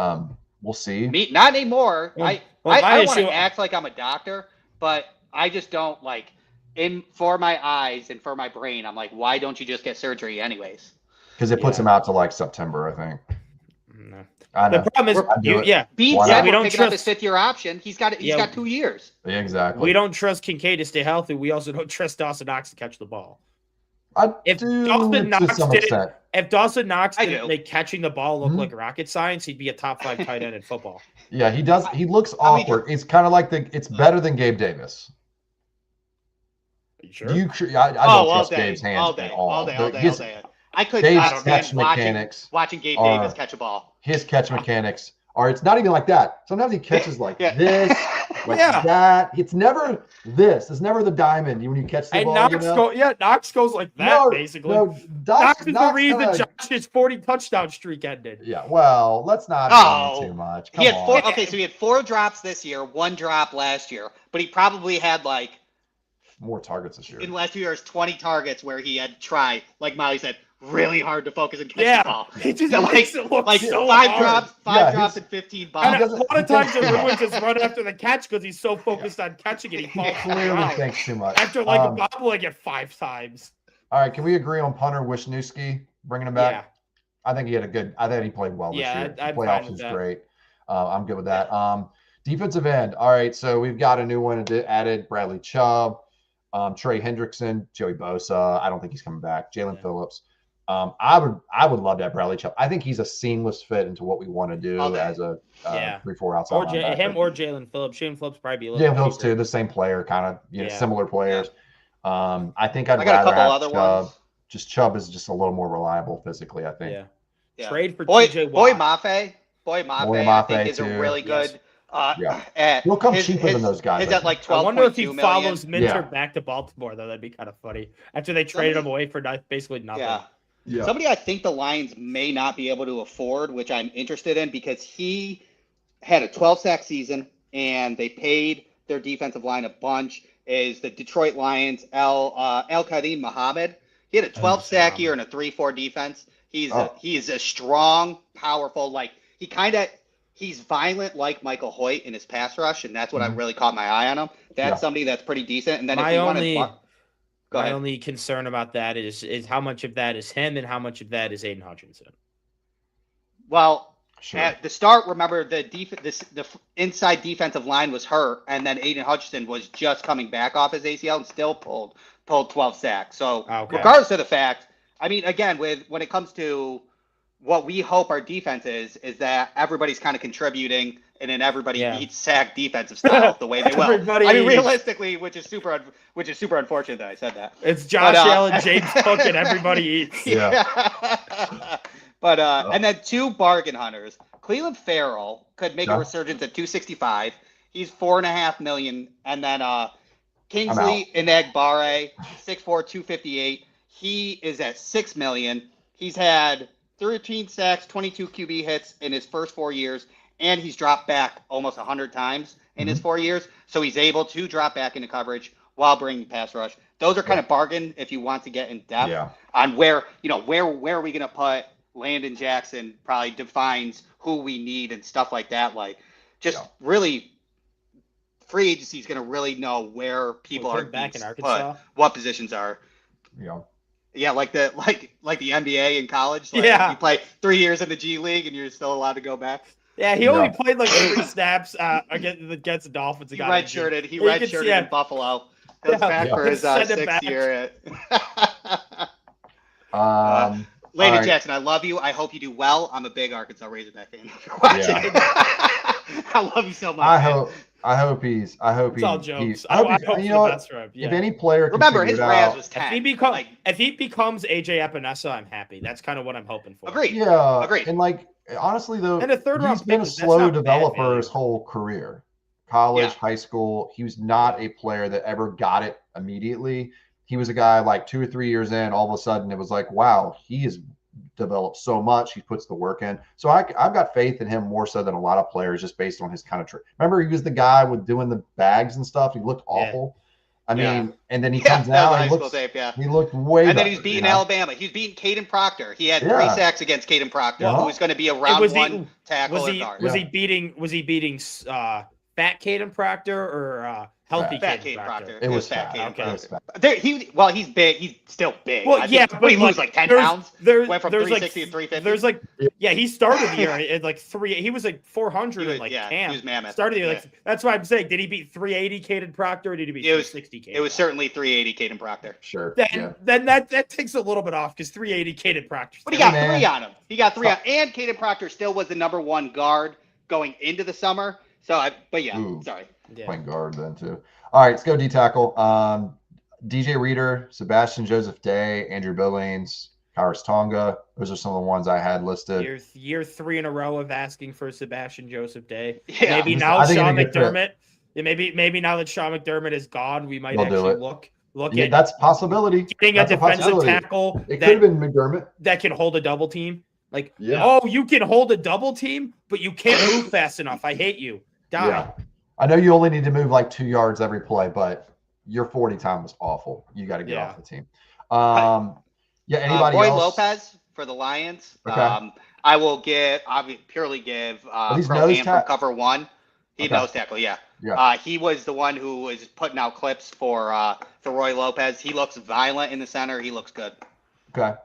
We'll see. Me, not anymore. Well, I my want issue- to act like I'm a doctor, but I just don't like for my eyes and for my brain. I'm like, why don't you just get surgery anyways? Because it puts Yeah. him out to like September, I think. No. I know. The problem is, I'd do it. yeah, Bean Why said not? We we're don't picking up trust- his 5th-year option. He's got Yeah. 2 years. Yeah, exactly. we don't trust Kincaid to stay healthy. We also don't trust Dawson Knox to catch the ball. I If do Dawson to Knox some didn't- extent. If Dawson Knox I didn't do. make catching the ball look Mhm. like rocket science, he'd be a top 5 tight end in football. Yeah, he does. He looks I mean- awkward. It's kind of like it's better than Gabe Davis. Are you sure? Do you? I don't all trust day, Gabe's hands all day, at all. all day, all day, His- all day. I could Gabe's not catch stand watching mechanics Gabe are- Davis catch a ball. His catch mechanics are. It's not even like that. Sometimes he catches like Yeah. this, like Yeah. that. It's never this. It's never the diamond when you catch the And ball. Knox, you know? Knox goes like that, No, basically. No, Knox is the Knox reason kinda- Josh's 40 touchdown streak ended. Yeah, well, let's not Oh. blame too much. He Come had 4. on. Okay, so he had 4 drops this year, 1 drop last year, but he probably had like More targets this year. in the last 2 years 20 targets where he had to try, like Molly said, really hard to focus and catch the Yeah, ball. he just So, makes it look like so 5 hard. drops, Yeah, drops, his- and 15 And bombs. a doesn't- lot of he times it doesn't- ruins his run after the catch because he's so focused on catching it, he falls Clearly out thinks too much. after like Um, bobbling it 5 times. All right, can we agree on punter Wisniewski, bringing him back? Yeah. I think he had a good. I think he played well this Yeah, year. I'm Playoffs fine with was that. great. I'm good with that. Defensive end. All right, so we've got a new one added: Bradley Chubb, Trey Hendrickson, Joey Bosa. I don't think he's coming back. Jalen Phillips. I would love to have Bradley Chubb. I think he's a seamless fit into what we want to do All day. as a Yeah. 3-4 outside Or linebacker. him or Jalen Phillips. Jalen Phillips probably be a little Jalen Phillips cheaper. too, the same player, kind of Yeah. similar players. I think I'd I got a rather couple have other Chubb. ones. Just Chubb is just a little more reliable physically, I think. Yeah. Yeah. Trade for Boy TJ Watt. Mafe, I Mafe, think is a too. really good. Yes. Yeah. He'll come cheaper than those guys, His I at like I 12.2 wonder if he million. follows Minter Yeah. back to Baltimore, though. That'd be kind of funny. After they traded him away for basically nothing. Yeah. Yeah. Somebody I think the Lions may not be able to afford, which I'm interested in because he had a 12-sack season and they paid their defensive line a bunch, is the Detroit Lions, El-Kadim Muhammad. He had a 12-sack year and a 3-4 defense. He is a strong, powerful, like he's violent like Michael Hoyt in his pass rush, and that's what I really caught my eye on him. That's somebody that's pretty decent. And then if My we only, wanted, go my ahead. only concern about that is how much of that is him and how much of that is Aiden Hutchinson. Well, Sure. at the start, remember the inside defensive line was hurt, and then Aiden Hutchinson was just coming back off his ACL and still pulled 12 sacks. So Okay. regardless of the fact, I mean, again, when it comes to what we hope our defense is that everybody's kind of contributing, and then everybody eats sack defensive style the way they will. Everybody I mean, eats. realistically, which is super unfortunate that I said that. It's Josh Allen, James Cook, and everybody eats. Yeah. But and then 2 bargain hunters. Cleveland Farrell could make a resurgence at 265. He's $4.5 million, and then Kingsley Enagbare, 6'4", 258. He is at $6 million. He's had 13 sacks, 22 QB hits in his first 4 years, and he's dropped back almost 100 times in his 4 years. So he's able to drop back into coverage while bringing pass rush. Those are kind of bargain if you want to get in depth on where are we going to put Landon Jackson. Probably defines who we need and stuff like that. Like, just really, free agency is going to really know where people are back in Arkansas. What positions are. Yeah, like the NBA in college. Like you play 3 years in the G League and you're still allowed to go back. Yeah, he only played like 3 snaps against the Dolphins. He redshirted. He redshirted in Buffalo. Goes back for his 6th year. Landon Jackson, I love you. I hope you do well. I'm a big Arkansas Razorback fan. I love you so much. I hope he's. It's all jokes. I hope you know, the best for him. If any player, remember his Rams was 10. If he becomes AJ Epinesa, I'm happy. That's kind of what I'm hoping for. Agreed. Yeah, agreed. And like honestly though, and a third round he's been a pick, slow developer his whole career. College, high school, he was not a player that ever got it immediately. He was a guy like 2 or 3 years in, all of a sudden it was like, wow, he has developed so much. He puts the work in. So I've got faith in him more so than a lot of players just based on his kind of trick. Remember, he was the guy with doing the bags and stuff. He looked awful. I mean, and then he comes out and he looked way and then better, he's beating Alabama. He's beating Caden Proctor. He had 3 sacks against Caden Proctor, who was going to be a round 1 tackle or guard. Was he beating fat Caden Proctor or healthy Caden Proctor? It was fat Caden Proctor. He's big. He's still big. Well, but he loses like 10 pounds. Went from 360 like, to 350. There's like, he started the year at like 3. He was like 400 in like camp. He was mammoth. Started the year like that's why I'm saying. Did he beat 380 Caden Proctor or did he beat 360 Caden? It was certainly 380 Caden Proctor. Sure. Then that takes a little bit off because 380 Caden Proctor. But he got 3 on him. He got 3 on, and Caden Proctor still was the number 1 guard going into the summer. So, sorry. Point guard then too. All right, let's go D tackle. DJ Reader, Sebastian Joseph Day, Andrew Billings, Kyrus Tonga. Those are some of the ones I had listed. Year 3 in a row of asking for Sebastian Joseph Day. Yeah. Maybe now Sean McDermott. Maybe now that Sean McDermott is gone, we might actually look at that's a possibility. Getting a defensive tackle. It could have been McDermott that can hold a double team. Like, you can hold a double team, but you can't move fast enough. I hate you. Die. Yeah. I know you only need to move like 2 yards every play, but your 40 time was awful. You got to get off the team. Anybody Roy else? Lopez for the Lions. Okay. I will purely give Proham from cover 1. He nose tackle, yeah. He was the one who was putting out clips for Roy Lopez. He looks violent in the center. He looks good. Okay.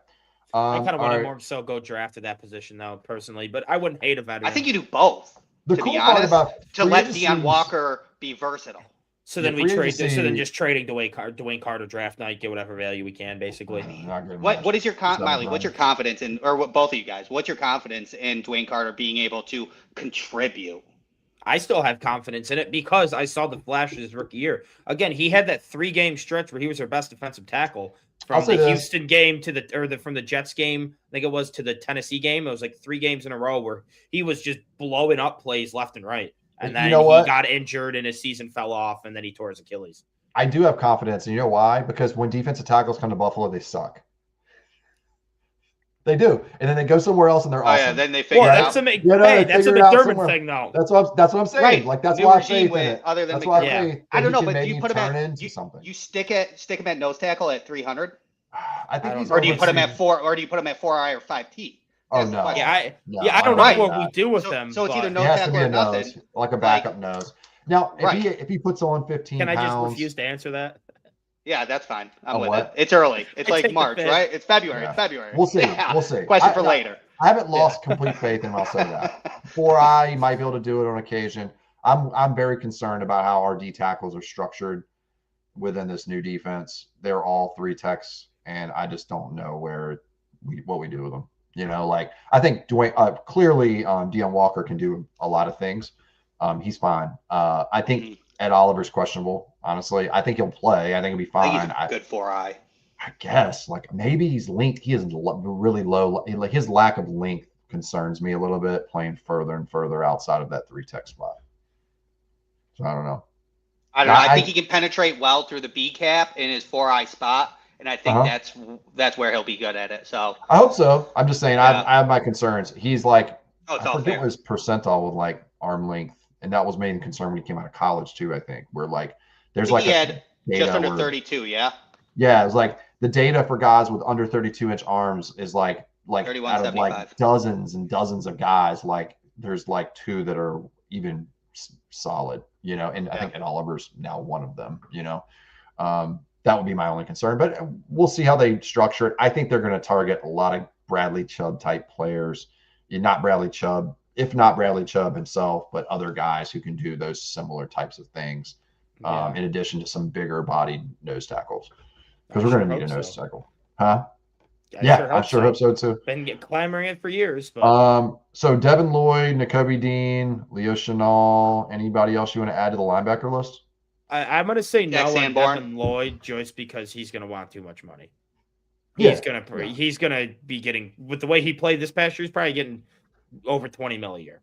I kind of want to more so go draft at that position though, personally, but I wouldn't hate a veteran. I think you do both. The to cool be part honest, about to let Deion Walker be versatile. So then we trade. So then just trading Dwayne Carter draft night, get whatever value we can, basically. What is your Miley? What's your confidence in, or what, both of you guys? What's your confidence in Dwayne Carter being able to contribute? I still have confidence in it because I saw the flashes his rookie year. Again, he had that 3-game stretch where he was our best defensive tackle. From the Houston game from the Jets game, I think it was, to the Tennessee game. It was like 3 games in a row where he was just blowing up plays left and right. And then he got injured and his season fell off, and then he tore his Achilles. I do have confidence, and you know why? Because when defensive tackles come to Buffalo, they suck. They do, and then they go somewhere else, and they're awesome. Yeah, then they figure it out. That's a McDermott thing, though. That's what I'm saying. Right. Like that's New why I regime faith in it. Other than that's why McDermott. I don't know, but do you put him at something? You stick him at nose tackle at 300. I think he's or do you put him at 4? Or do you put him at 4I or 5T? Oh no! I don't know what we do with them. So it's either nose tackle or nothing. Like a backup nose. Now, if he puts on 15 pounds, can I just pounds, refuse to answer that? Yeah, that's fine. I'm with it. It's early. It's like March, right? It's February. Yeah. It's February. We'll see. We'll see. Question for later. I haven't lost complete faith in him. I'll say that. 4I, you might be able to do it on occasion. I'm very concerned about how our D tackles are structured within this new defense. They're all 3 techs, and I just don't know where what we do with them. You know, like I think Dwayne clearly Deion Walker can do a lot of things. He's fine. I think Ed Oliver's questionable. Honestly, I think he'll play. I think he'll be fine. I think he's good for eye. I guess like maybe he's linked. He is really low. Like his lack of length concerns me a little bit. Playing further and further outside of that 3-tech spot. So I don't know. I think he can penetrate well through the B cap in his 4-eye spot, and I think that's where he'll be good at it. So I hope so. I'm just saying I have my concerns. He's like I forget what his percentile with like arm length, and that was main concern when he came out of college too. I think where like there's like he had just under 32. Yeah. Yeah, it was like the data for guys with under 32-inch arms is like out of like dozens and dozens of guys, like there's like 2 that are even solid, you know, and I think Ed Oliver's now one of them, you know. That would be my only concern, but we'll see how they structure it. I think they're going to target a lot of Bradley Chubb type players. Not Bradley Chubb, if not Bradley Chubb himself, but other guys who can do those similar types of things, in addition to some bigger bodied nose tackles. Because we're going to need a nose tackle. Huh? I sure hope so too. Been clamoring it for years. But... So Devin Lloyd, Nakobe Dean, Leo Chenal, anybody else you want to add to the linebacker list? I'm going to say no on Devin Lloyd just because he's going to want too much money. He's going to be getting, with the way he played this past year, he's probably getting over $20 million a year.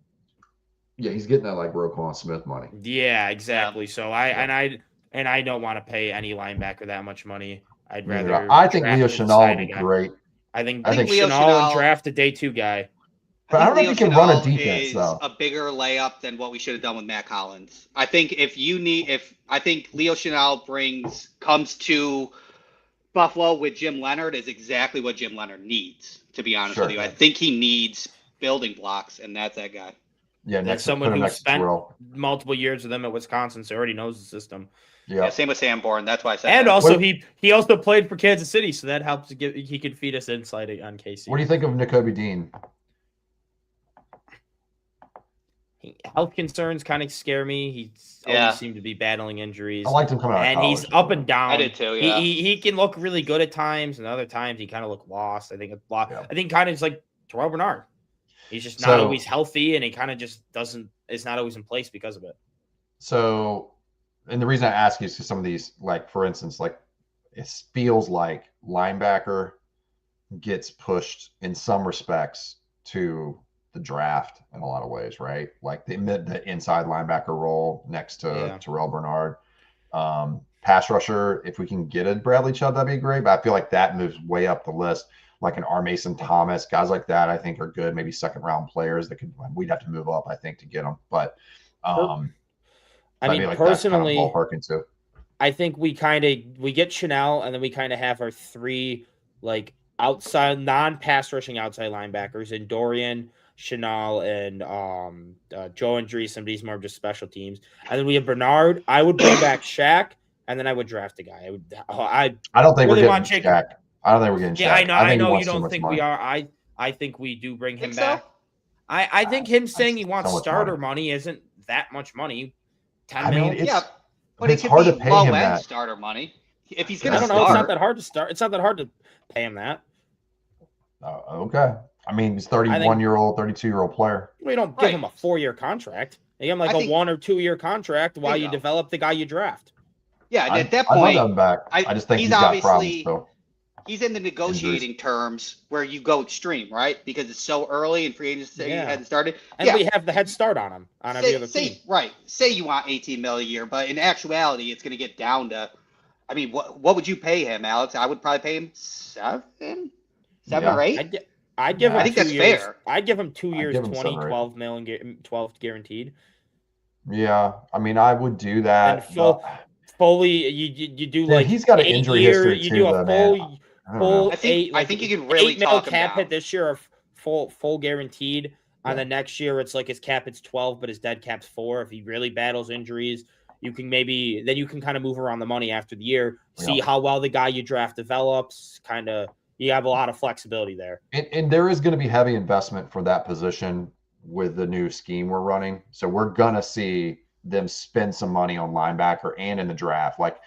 Yeah, he's getting that like Roquan Smith money. Yeah, exactly. So I don't want to pay any linebacker that much money. I'd rather. I think Leo Chenal would be great. I think Chenal and draft a day 2 guy. But I don't know if he can run a defense though. A bigger layup than what we should have done with Matt Collins. I think I think Leo Chenal comes to Buffalo with Jim Leonard is exactly what Jim Leonard needs. To be honest with you, I think he needs building blocks, and that's that guy. Yeah, that's someone who spent multiple years with them at Wisconsin, so already knows the system. Yeah, same with Sanborn. That's why I said. And also, he also played for Kansas City, so that helps he could feed us insight on KC. What do you think of Nakobe Dean? Health concerns kind of scare me. He always seemed to be battling injuries. I liked him coming out of college. He's up and down. I did too. Yeah. He can look really good at times, and other times he kind of look lost. I think kind of just like Terrell Bernard. He's just not always healthy, and he kind of just it's not always in place because of it. So, and the reason I ask you is because some of these, like for instance, like it feels like linebacker gets pushed in some respects to the draft in a lot of ways, right? Like the inside linebacker role next to Terrell Bernard. Pass rusher, if we can get a Bradley Chubb, that'd be great. But I feel like that moves way up the list. Like an R. Mason Thomas, guys like that, I think are good. Maybe 2nd-round players that we'd have to move up, I think, to get them. But I mean, like personally, kind of ballpark into. I think we get Chenal, and then we kind of have our 3 like outside non-pass rushing outside linebackers in Dorian, Chenal, and Joe Andrees. Some of these more just special teams, and then we have Bernard. I would bring back Shaq, and then I would draft a guy. I don't think we're getting Shaq. I don't think we're getting Shaq. I know you don't think we are. I think we do bring him back. I think him saying he wants starter money isn't that much money. 10 million. But it's hard to pay him that starter money. If he's going to start, it's not that hard to start. It's not that hard to pay him that. Okay. I mean, he's 31-year-old, 32-year-old player. We don't give him a 4-year contract. You give him like a 1 or 2 year contract while you develop the guy you draft. Yeah, and at that point, I love him back. I just think he's got problems still. He's in the negotiating terms where you go extreme, right? Because it's so early and free agency hadn't started. And we have the head start on him on every other team. Right. Say you want $18 million a year, but in actuality, it's going to get down to. I mean, what would you pay him, Alex? I would probably pay him 7 or 8. I'd give him. I think that's fair. I'd give him 2 years, 12 million, 12 guaranteed. Yeah, I mean, I would do that. And fully, you do like he's got an injury history too. You do a full I think you can really $8 million cap hit this year, full guaranteed. On the next year, it's like his cap it's 12, but his dead cap's 4. If he really battles injuries, you can kind of move around the money after the year, see how well the guy you draft develops. Kind of, you have a lot of flexibility there. And there is going to be heavy investment for that position with the new scheme we're running. So we're gonna see them spend some money on linebacker and in the draft. Like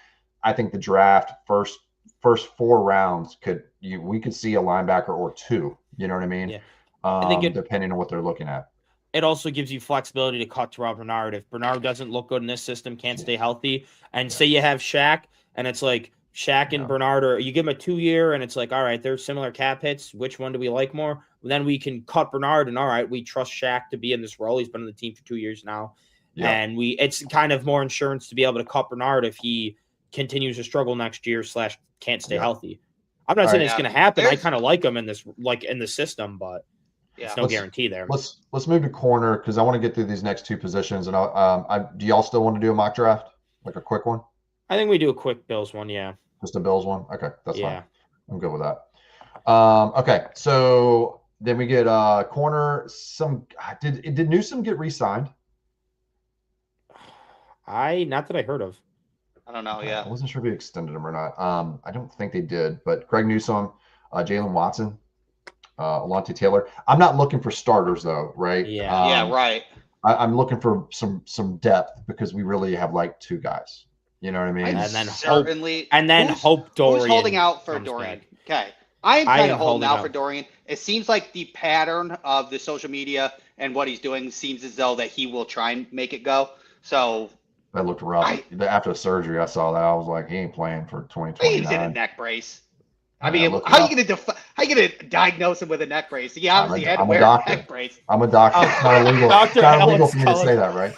I think the draft first first 4 rounds we could see a linebacker or 2. You know what I mean? Yeah. I think depending on what they're looking at. It also gives you flexibility to cut Terrell Bernard. If Bernard doesn't look good in this system, can't stay healthy, and say you have Shaq, and it's like Shaq and Bernard, or you give him a 2-year, and it's like, all right, there's similar cap hits. Which one do we like more? Then we can cut Bernard, and all right, we trust Shaq to be in this role. He's been on the team for 2 years now, and it's kind of more insurance to be able to cut Bernard if he continues to struggle next year / can't stay healthy. I'm not saying it's going to happen. I kind of like him in this, like in the system, but. There's no guarantee there. Let's move to corner because I want to get through these next 2 positions. And do y'all still want to do a mock draft, like a quick one? I think we do a quick Bills one. Yeah, just a Bills one. Okay, that's fine. I'm good with that. Okay, so then we get corner. Did Newsome get re-signed? Not that I heard of. I don't know. Yeah, I wasn't sure if he extended him or not. I don't think they did. But Greg Newsome, Jalen Watson. Alontae Taylor. I'm not looking for starters though, right? Yeah. Right. I'm looking for some depth because we really have like 2 guys. You know what I mean? And then hope Dorian. Who's holding out for Dorian? Okay. I am kind of holding out for Dorian. It seems like the pattern of the social media and what he's doing seems as though that he will try and make it go. So that looked rough. After the surgery, I saw that. I was like, he ain't playing for 2029. He's in a neck brace. I mean, how are you gonna diagnose him with a neck brace? He obviously had to wear a neck brace. I'm a doctor. It's not illegal. It's not illegal for me to say that, right?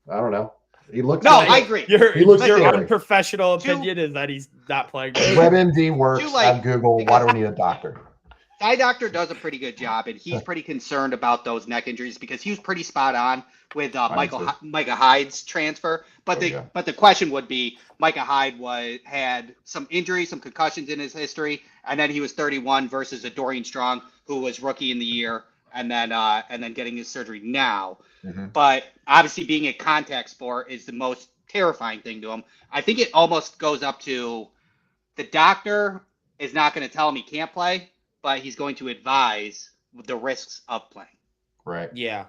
I don't know. He looks. No, I agree. Your unprofessional opinion is that he's not playing. WebMD works. At Google. Why do we need a doctor? Eye doctor does a pretty good job, and he's pretty concerned about those neck injuries because he was pretty spot on with Micah Hyde's transfer. But the question would be, Micah Hyde had some injuries, some concussions in his history, and then he was 31 versus a Dorian Strong who was rookie in the year, and then getting his surgery now. Mm-hmm. But obviously, being a contact sport is the most terrifying thing to him. I think it almost goes up to the doctor is not going to tell him he can't play, but he's going to advise the risks of playing. Right. Yeah.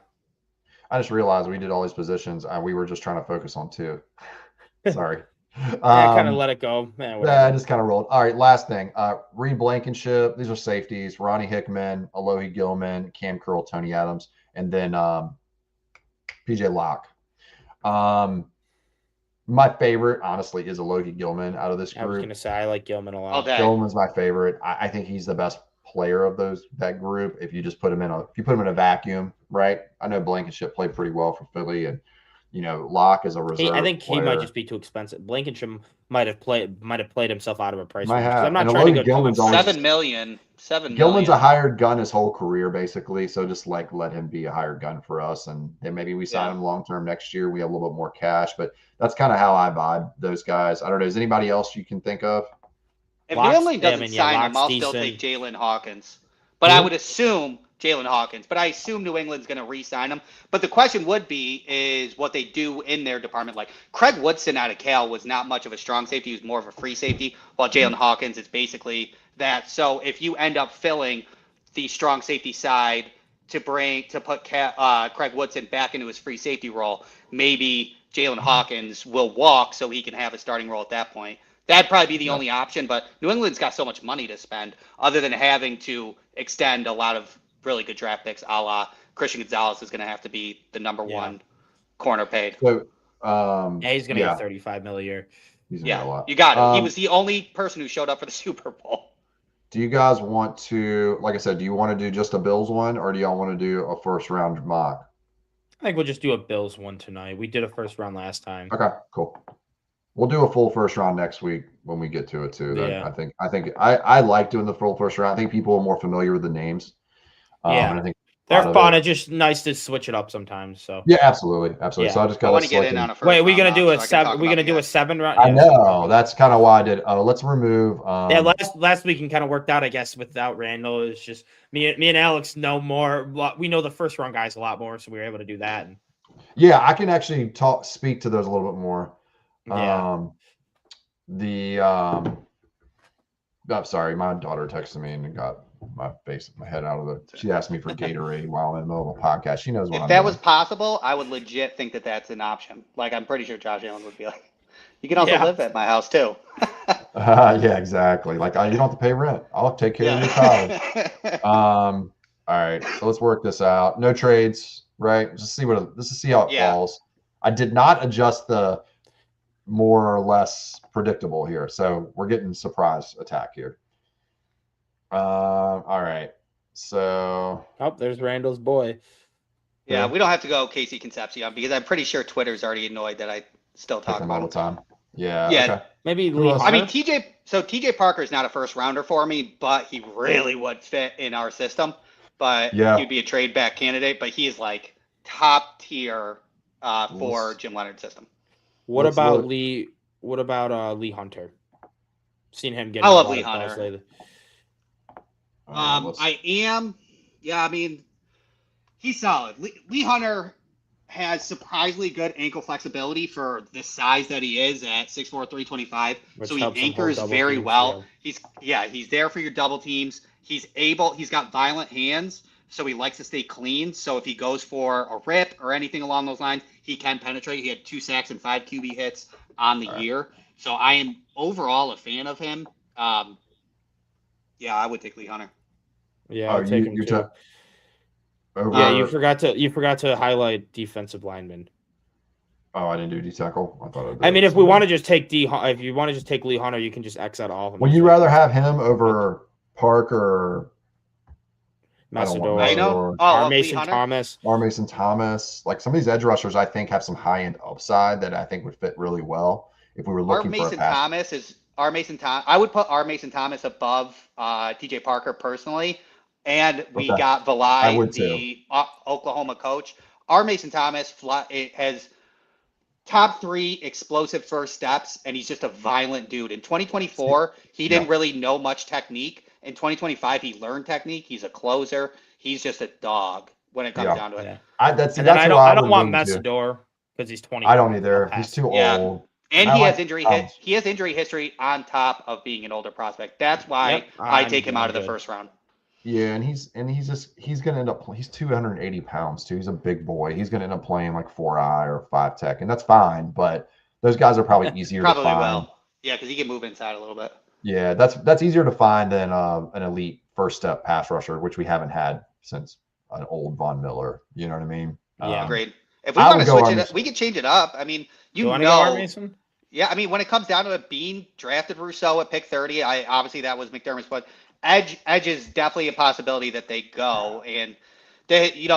I just realized we did all these positions. We were just trying to focus on 2. Sorry. Kind of let it go. I just kind of rolled. All right, last thing. Reed Blankenship. These are safeties. Ronnie Hickman, Alohi Gilman, Cam Curl, Tony Adams, and then PJ Locke. My favorite, honestly, is Alohi Gilman out of this group. I was going to say I like Gilman a lot. Gilman's my favorite. I think he's the best player of that group. If you just put him in a vacuum, right? I know Blankenship played pretty well for Philly, and Locke is a reserve. I think player. He might just be too expensive. Blankenship might have played himself out of a price. I'm not trying to go Gilman's $7 million. Gilman's a hired gun his whole career, basically. So just let him be a hired gun for us, and then maybe we sign him long term next year. We have a little bit more cash, but that's kind of how I vibe those guys. I don't know. Is anybody else you can think of? If Gilman doesn't sign him, I'll still take Jalen Hawkins. But I would assume Jalen Hawkins. But I assume New England's going to re-sign him. But the question would be is what they do in their department. Like Craig Woodson out of Cal was not much of a strong safety. He was more of a free safety, while Jalen Hawkins is basically that. So if you end up filling the strong safety side to put Craig Woodson back into his free safety role, maybe Jalen Hawkins will walk so he can have a starting role at that point. That'd probably be the only option, but New England's got so much money to spend other than having to extend a lot of really good draft picks, a la Christian Gonzalez is going to have to be the number one corner paid. So, he's going to get $35 million a year. Yeah, you got it. He was the only person who showed up for the Super Bowl. Do you guys want to, like I said, do you want to do just a Bills one, or do y'all want to do a first round mock? I think we'll just do a Bills one tonight. We did a first round last time. Okay, cool. We'll do a full first round next week when we get to it too. Yeah. I like doing the full first round. I think people are more familiar with the names. And I think they're fun. It's just nice to switch it up sometimes. So yeah, absolutely. So I just want to get in on a first. Wait, are we gonna do a seven? We're gonna do a 7 round. I know that's kind of why I did. Let's remove. Last week kind of worked out, I guess, without Randall. It's just me and Alex know more. We know the first round guys a lot more, so we were able to do that. Yeah, I can actually speak to those a little bit more. I'm sorry, my daughter texted me and got my head out of the. She asked me for Gatorade while I'm in the middle of a podcast. She knows what if that was possible, I would legit think that that's an option. Like I'm pretty sure Josh Allen would be like, "You can also live at my house too." Yeah, exactly. Like you don't have to pay rent. I'll take care of your college. All right, so let's work this out. No trades, right? Just see how it falls. I did not adjust the more or less predictable here, so we're getting surprise attack here. All right, so there's Randall's boy. Yeah, we don't have to go Casey Concepcion because I'm pretty sure Twitter's already annoyed that I still talk about all the time. Yeah. Yeah. Okay. Maybe Who else? I mean, TJ Parker is not a first rounder for me, but he really would fit in our system. But he'd be a trade back candidate. But he is like top tier for Jim Leonard's system. What about Lee Hunter? Seen him get. I love Lee Hunter. I am. Yeah, I mean, he's solid. Lee Hunter has surprisingly good ankle flexibility for the size that he is at 6'4", 325. So he anchors very well. He's there for your double teams. He's got violent hands, so he likes to stay clean. So if he goes for a rip or anything along those lines, he can penetrate. He had 2 sacks and 5 QB hits on the year. So I am overall a fan of him. I would take Lee Hunter. Yeah, I'll take him too. You forgot to highlight defensive lineman. Oh, I didn't do D tackle. I thought I did. I mean, if you want to just take Lee Hunter, you can just X out all of them. Would you rather have him over Parker, Massador, Mason Thomas? Like some of these edge rushers, I think have some high end upside that I think would fit really well if we were looking for a pass. I would put Mason Thomas above TJ Parker personally. And we got Valai, the Oklahoma coach. Mason Thomas has top 3 explosive first steps, and he's just a violent dude. In 2024, he didn't really know much technique. In 2025, he learned technique. He's a closer. He's just a dog when it comes down to it. I don't want Massador because he's 20. I don't either. He's too old. And he has injury history on top of being an older prospect. That's why I take him out of the first round. Yeah, and he's going to end up. He's 280 pounds too. He's a big boy. He's going to end up playing like 4-eye or 5 tech, and that's fine. But those guys are probably easier to find. Will. Yeah, because he can move inside a little bit. Yeah, that's easier to find than an elite first step pass rusher, which we haven't had since an old Von Miller. You know what I mean? Yeah, great. If we want to switch it, we could change it up. I mean, Mason? Yeah, I mean, when it comes down to it being drafted Rousseau at pick 30, obviously that was McDermott's, but Edge is definitely a possibility that they go, and they,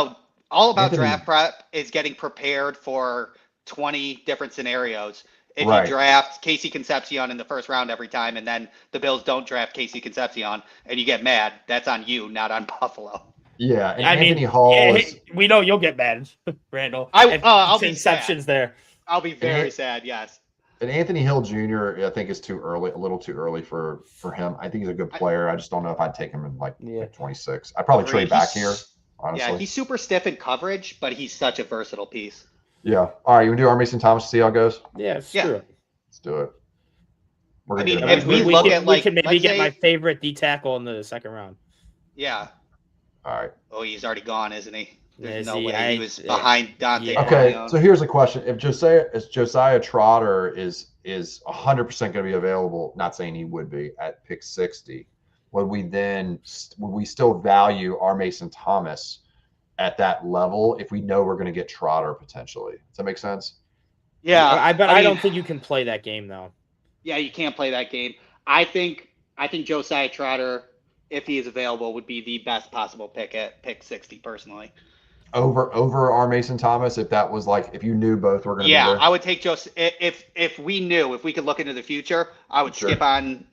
all about draft prep is getting prepared for 20 different scenarios. If you draft Casey Concepcion in the first round every time, and then the Bills don't draft Casey Concepcion, and you get mad, that's on you, not on Buffalo. Yeah, and Anthony Hall. We know you'll get mad, Randall. I'll be exceptions sad. there. I'll be very sad. Yes. And Anthony Hill Jr., I think is too early, a little too early for him. I think he's a good player. I just don't know if I'd take him in like 26. I'd probably trade back here, honestly. Yeah, he's super stiff in coverage, but he's such a versatile piece. Yeah. All right, you want to do Mason Thomas to see how it goes? Yeah, let's do it. Let's do it. If we look at we can maybe get my favorite D tackle in the second round. Yeah. All right. Oh, he's already gone, isn't he? There's no he? way he was behind Dante. Okay, so here's a question: if Josiah Trotter is 100% going to be available, not saying he would be at pick 60, would we still value Mason Thomas at that level if we know we're going to get Trotter potentially? Does that make sense? Yeah, I don't think you can play that game though. Yeah, you can't play that game. I think Josiah Trotter, if he is available, would be the best possible pick at pick 60 personally. Over Mason Thomas, if that was like, if you knew both were going to be there? I would take if we could look into the future, I would skip on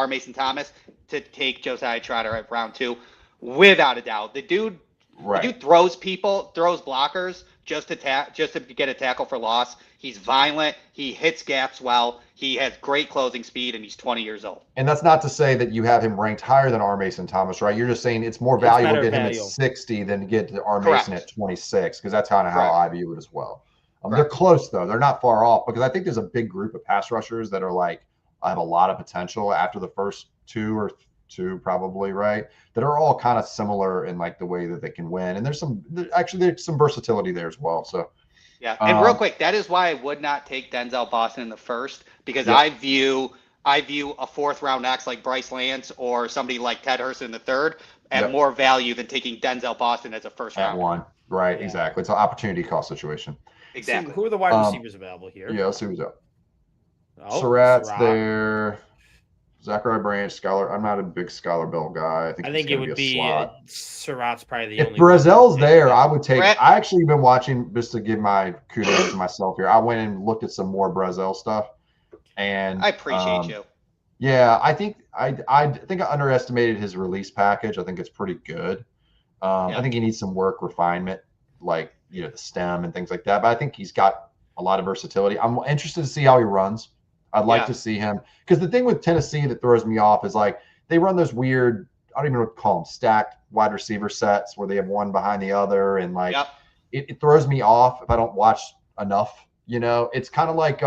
Mason Thomas to take Josiah Trotter at round 2, without a doubt. The dude throws blockers just to get a tackle for loss. He's violent. He hits gaps well. He has great closing speed, and he's 20 years old. And that's not to say that you have him ranked higher than Mason Thomas, right? You're just saying it's more valuable to get him at 60 than to get Mason at 26, because that's kind of how I view it as well. They're close, though. They're not far off, because I think there's a big group of pass rushers that are like, I have a lot of potential after the first two probably, right? That are all kind of similar in like the way that they can win. And there's some versatility there as well. So yeah, and real quick, that is why I would not take Denzel Boston in the first, because I view I view a 4th round X like Bryce Lance or somebody like Ted Hurst in the 3rd at more value than taking Denzel Boston as a 1st round. At 1. Right, exactly. It's an opportunity cost situation. Exactly. So who are the wide receivers available here? Yeah, let's see who's up. Oh, Surratt's Surratt. there. Zachary Branch, Scholar. I'm not a big Scholar Bell guy. I think it would be Surratt's probably the if only. Brazel's there, I would take. I actually been watching just to give my kudos to myself here. I went and looked at some more Brazel stuff, and I appreciate you. Yeah, I think I think I underestimated his release package. I think it's pretty good. I think he needs some work refinement, like the stem and things like that. But I think he's got a lot of versatility. I'm interested to see how he runs. I'd like to see him, because the thing with Tennessee that throws me off is like they run those weird, I don't even know what to call them, stacked wide receiver sets where they have one behind the other, and like it throws me off if I don't watch enough. It's kind of like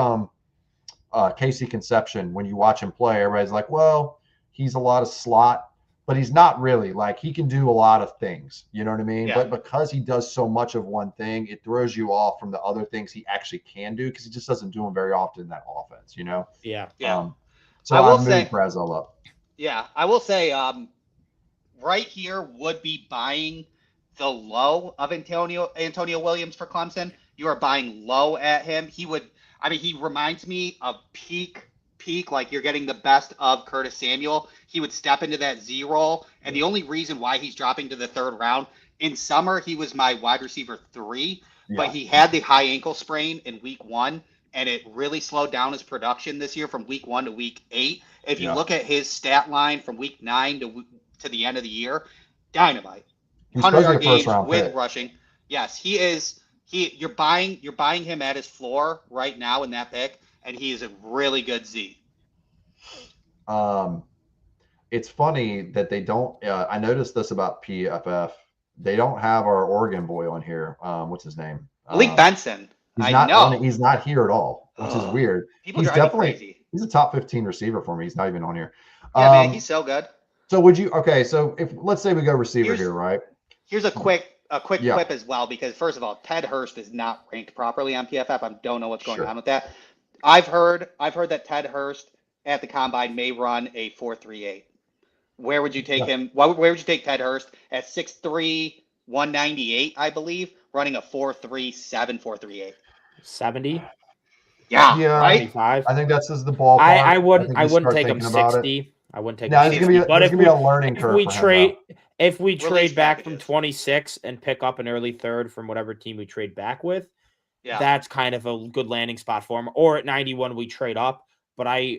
Casey Conception. When you watch him play, everybody's like, well, he's a lot of slot, but he's not really. Like, he can do a lot of things, you know what I mean? But because he does so much of one thing, it throws you off from the other things he actually can do, because he just doesn't do them very often in that offense, Yeah. So I will say Brazel up. Yeah, I will say right here would be buying the low of Antonio Williams for Clemson. You are buying low at him. He reminds me of peak, like you're getting the best of Curtis Samuel. He would step into that Z role. And the only reason why he's dropping to the 3rd round, in summer, he was my wide receiver 3, but he had the high ankle sprain in week 1, and it really slowed down his production this year from week 1 to week 8. If you look at his stat line from week 9 to the end of the year, dynamite. 100-yard games with rushing. Yes, he is. You're buying him at his floor right now in that pick, and he is a really good Z. It's funny that they don't. I noticed this about PFF. They don't have our Oregon boy on here. What's his name? Malik Benson. He's not here at all, which is weird. People he's drive me definitely crazy. He's a top 15 receiver for me. He's not even on here. Yeah, man, he's so good. So would you? Okay, so if let's say we go receiver here, right? Here's a quick clip as well, because first of all, Ted Hurst is not ranked properly on PFF. I don't know what's going on with that. I've heard that Ted Hurst at the combine may run a 4.38. Where would you take him? Where would you take Ted Hurst at 6'3", 198, I believe, running a 4.37, 4.38? 70. Yeah, right. 75. I think that's the ballpark. I wouldn't take him 60. I wouldn't take him 60. But it's gonna be a learning curve. If we trade back from 26 and pick up an early 3rd from whatever team we trade back with, that's kind of a good landing spot for him. Or at 91 we trade up,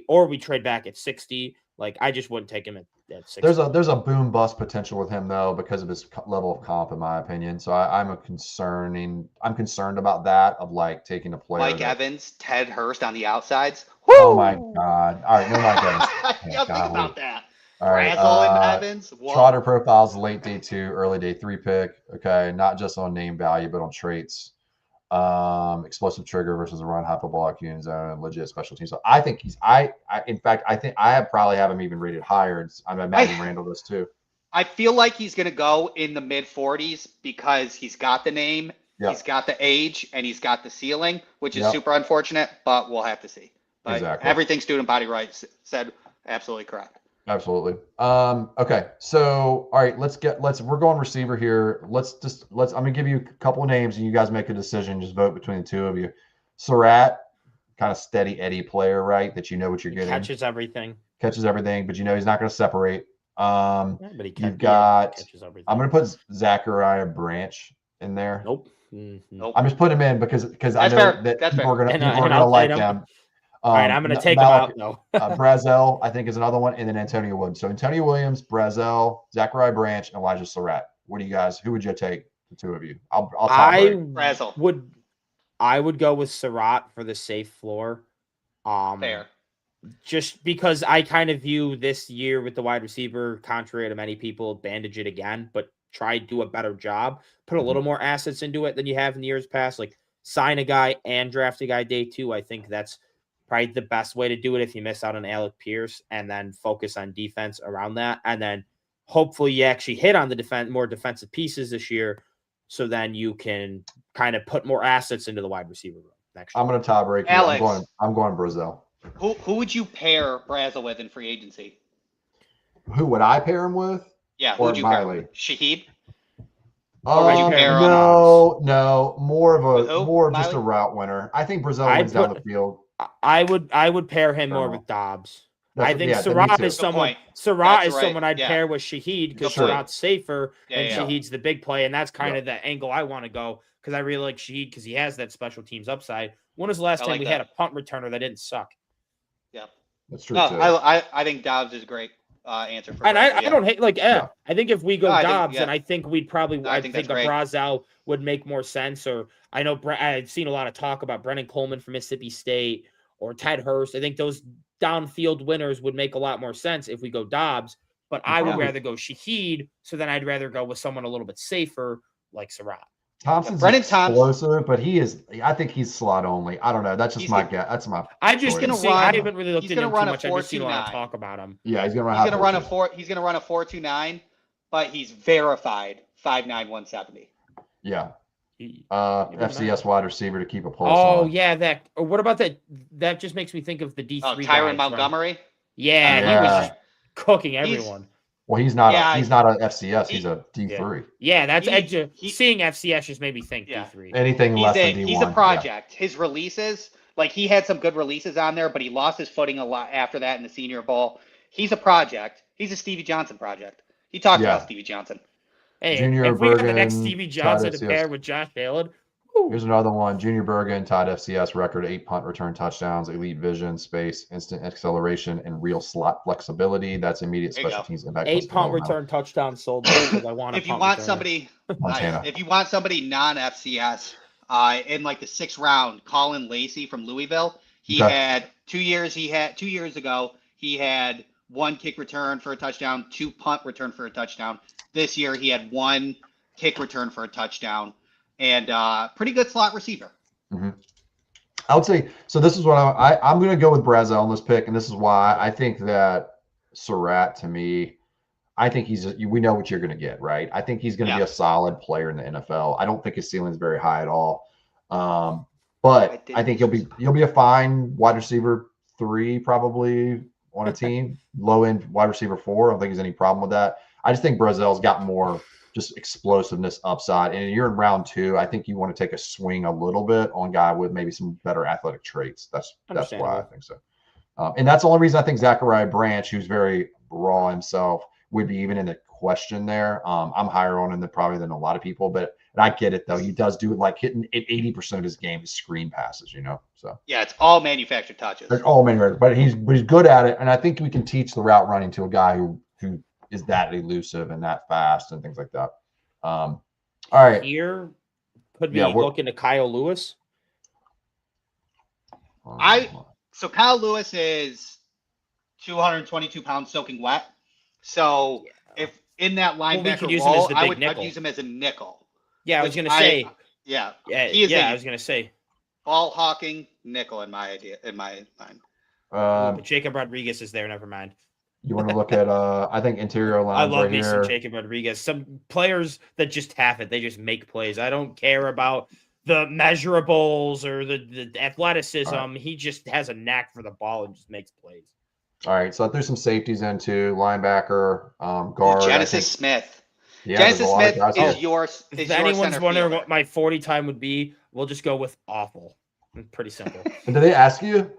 or we trade back at 60. Like, I just wouldn't take him at 60. There's a boom bust potential with him though, because of his level of comp, in my opinion. So I'm concerned about that, of like taking a player. Mike Evans, Ted Hurst on the outsides. Woo! Oh my God! All right, no Mike Evans. Think about that. All right, Brazel and Evans. Whoa. Trotter profiles, late day 2, early day 3 pick. Okay, not just on name value, but on traits. Explosive trigger versus a run, hyperbolic unit zone, legit special teams. So I think in fact, I think I probably have him even rated higher. I'm imagining Randall does too. I feel like he's going to go in the mid 40s because he's got the name, he's got the age, and he's got the ceiling, which is super unfortunate, but we'll have to see. But everything Student Body Rights said, absolutely correct. Absolutely. Okay. So, all right, we're going receiver here. I'm going to give you a couple of names and you guys make a decision. Just vote between the two of you. Surratt, kind of steady Eddie player, right? That you know what you're getting. Catches everything, but he's not going to separate. But he you've got, I'm going to put Zachariah Branch in there. Nope. I'm just putting him in because I know that people are going to like them. All right, I'm going to take him out, though. Brazel, I think, is another one, and then Antonio Williams. So Antonio Williams, Brazel, Zachariah Branch, and Elijah Surratt. Who would you take, the two of you? Brazel. I would go with Surratt for the safe floor. Fair. Just because I kind of view this year with the wide receiver, contrary to many people, bandage it again, but try to do a better job. Put a little more assets into it than you have in the years past. Like, sign a guy and draft a guy day 2. I think that's probably the best way to do it if you miss out on Alec Pierce, and then focus on defense around that. And then hopefully you actually hit on the more defensive pieces this year, so then you can kind of put more assets into the wide receiver room next year. I'm going to tie break. I'm going Brazel. Who would you pair Brazel with in free agency? Who would I pair him with? Yeah, who Or would you pair him Miley? with? Shaheed? Or would you pair him No, more With of who? just a Miley? route winner. I think Brazil I'd wins down put- the field. I would pair him more Fair with Dobbs. That's- I think yeah, me Surratt too. is Good someone. point. Surratt That's is right. someone I'd Yeah. pair with Shaheed because Good point. Surratt's safer Yeah, and yeah. Shaheed's the big play, and that's kind Yeah. of the angle I want to go because I really like Shaheed because he has that special teams upside. When was the last I time like we that. had a punt returner that didn't suck? Yep. That's true No, too. I think Dobbs is a great answer for And Brazel, I yeah. don't hate like Yeah. I think if we go No, I think- Dobbs, yeah. then I think we'd probably I I think think a that's great. Brazel would make more sense. Or I know I've seen a lot of talk about Brennan Coleman from Mississippi State or Ted Hurst. I think those downfield winners would make a lot more sense if we go Dobbs. But I would Probably. rather go Shaheed, so then I'd rather go with someone a little bit safer like Surratt. Thompson's Brennan Thompson- explosive, but I think he's slot only. I don't know. That's just He's my gonna- guess. That's my. I just choice. can see. run- I haven't really looked he's into gonna him too run a much. I've just seen a lot of 4.29. talk about him. Yeah, he's gonna run. He's gonna run a 4.2. four. He's gonna run a 4.29, but he's verified 5'9", 170. Yeah. He- FCS wide receiver to keep a pulse Oh on. yeah, that. Or what about that? That just makes me think of the D3. Oh, guy Tyron from- Montgomery. Yeah, he was Yeah. just cooking He's- everyone. Well, he's not. Yeah, He's not a FCS. He's a D3. Yeah, that's He- seeing FCS just made me think Yeah. D3. Anything less than D1. He's a project. His releases, like he had some good releases on there, but he lost his footing a lot after that in the Senior Bowl. He's a project. He's a Stevie Johnson project. He talked Yeah. about Stevie Johnson. Hey, Junior if we got the next Bergen, Stevie Todd Johnson to FCS. pair with Josh Allen, Here's another one. Junior Bergen, Todd FCS record, 8 punt return touchdowns, elite vision, space, instant acceleration, and real slot flexibility. That's immediate There you special go. teams impact. 8 punt return touchdowns sold because I want a If you punt want returner. somebody, Montana. if you want somebody non-FCS, in like the 6th round, Colin Lacey from Louisville. He Okay. had 2 years. 2 years ago, he had 1 kick return for a touchdown, 2 punt return for a touchdown. This year, he had 1 kick return for a touchdown, and pretty good slot receiver. I would say so. This is what I'm going to go with Brazel on this pick, and this is why I think that Surratt, to me, I think we know what you're going to get, right? I think he's going to be Yeah. a solid player in the NFL. I don't think his ceiling is very high at all, but I think he'll be a fine wide receiver 3 probably on a team, low end wide receiver 4. I don't think there's any problem with that. I just think Brazel's got more just explosiveness upside. And you're in round 2. I think you want to take a swing a little bit on a guy with maybe some better athletic traits. That's why I Understandable. think so. And that's the only reason I think Zachariah Branch, who's very raw himself, would be even in the question there. I'm higher on him than a lot of people, and I get it though. He does do it like hitting 80% of his game is screen passes, so Yeah, it's all manufactured touches. they're all many, but he's good at it. And I think we can teach the route running to a guy who is that elusive and that fast and things like that. All right. Here could be Yeah, we're- looking to Kyle Lewis. So Kyle Lewis is 222 pounds soaking wet. So if in that we linebacker could use him as role, the I'd big nickel. use him as a nickel. Yeah, I was Which gonna say. Yeah, Yeah, he is I a was gonna say. ball hawking nickel in my mind. But Jacob Rodriguez is there. Never mind. You want to look at I think interior I lines love right me some here. Jacob Rodriguez. Some players that just have it. They just make plays. I don't care about the measurables or the athleticism. All He just has a knack for the ball and just makes plays. All right, so there's some safeties into linebacker, guard. I Genesis think- Smith. Yeah, there's a Genesis lot of Smith guys. is Oh, yours. If anyone's wondering what my 40 time would be, we'll just go with awful. It's pretty simple. and did they ask you?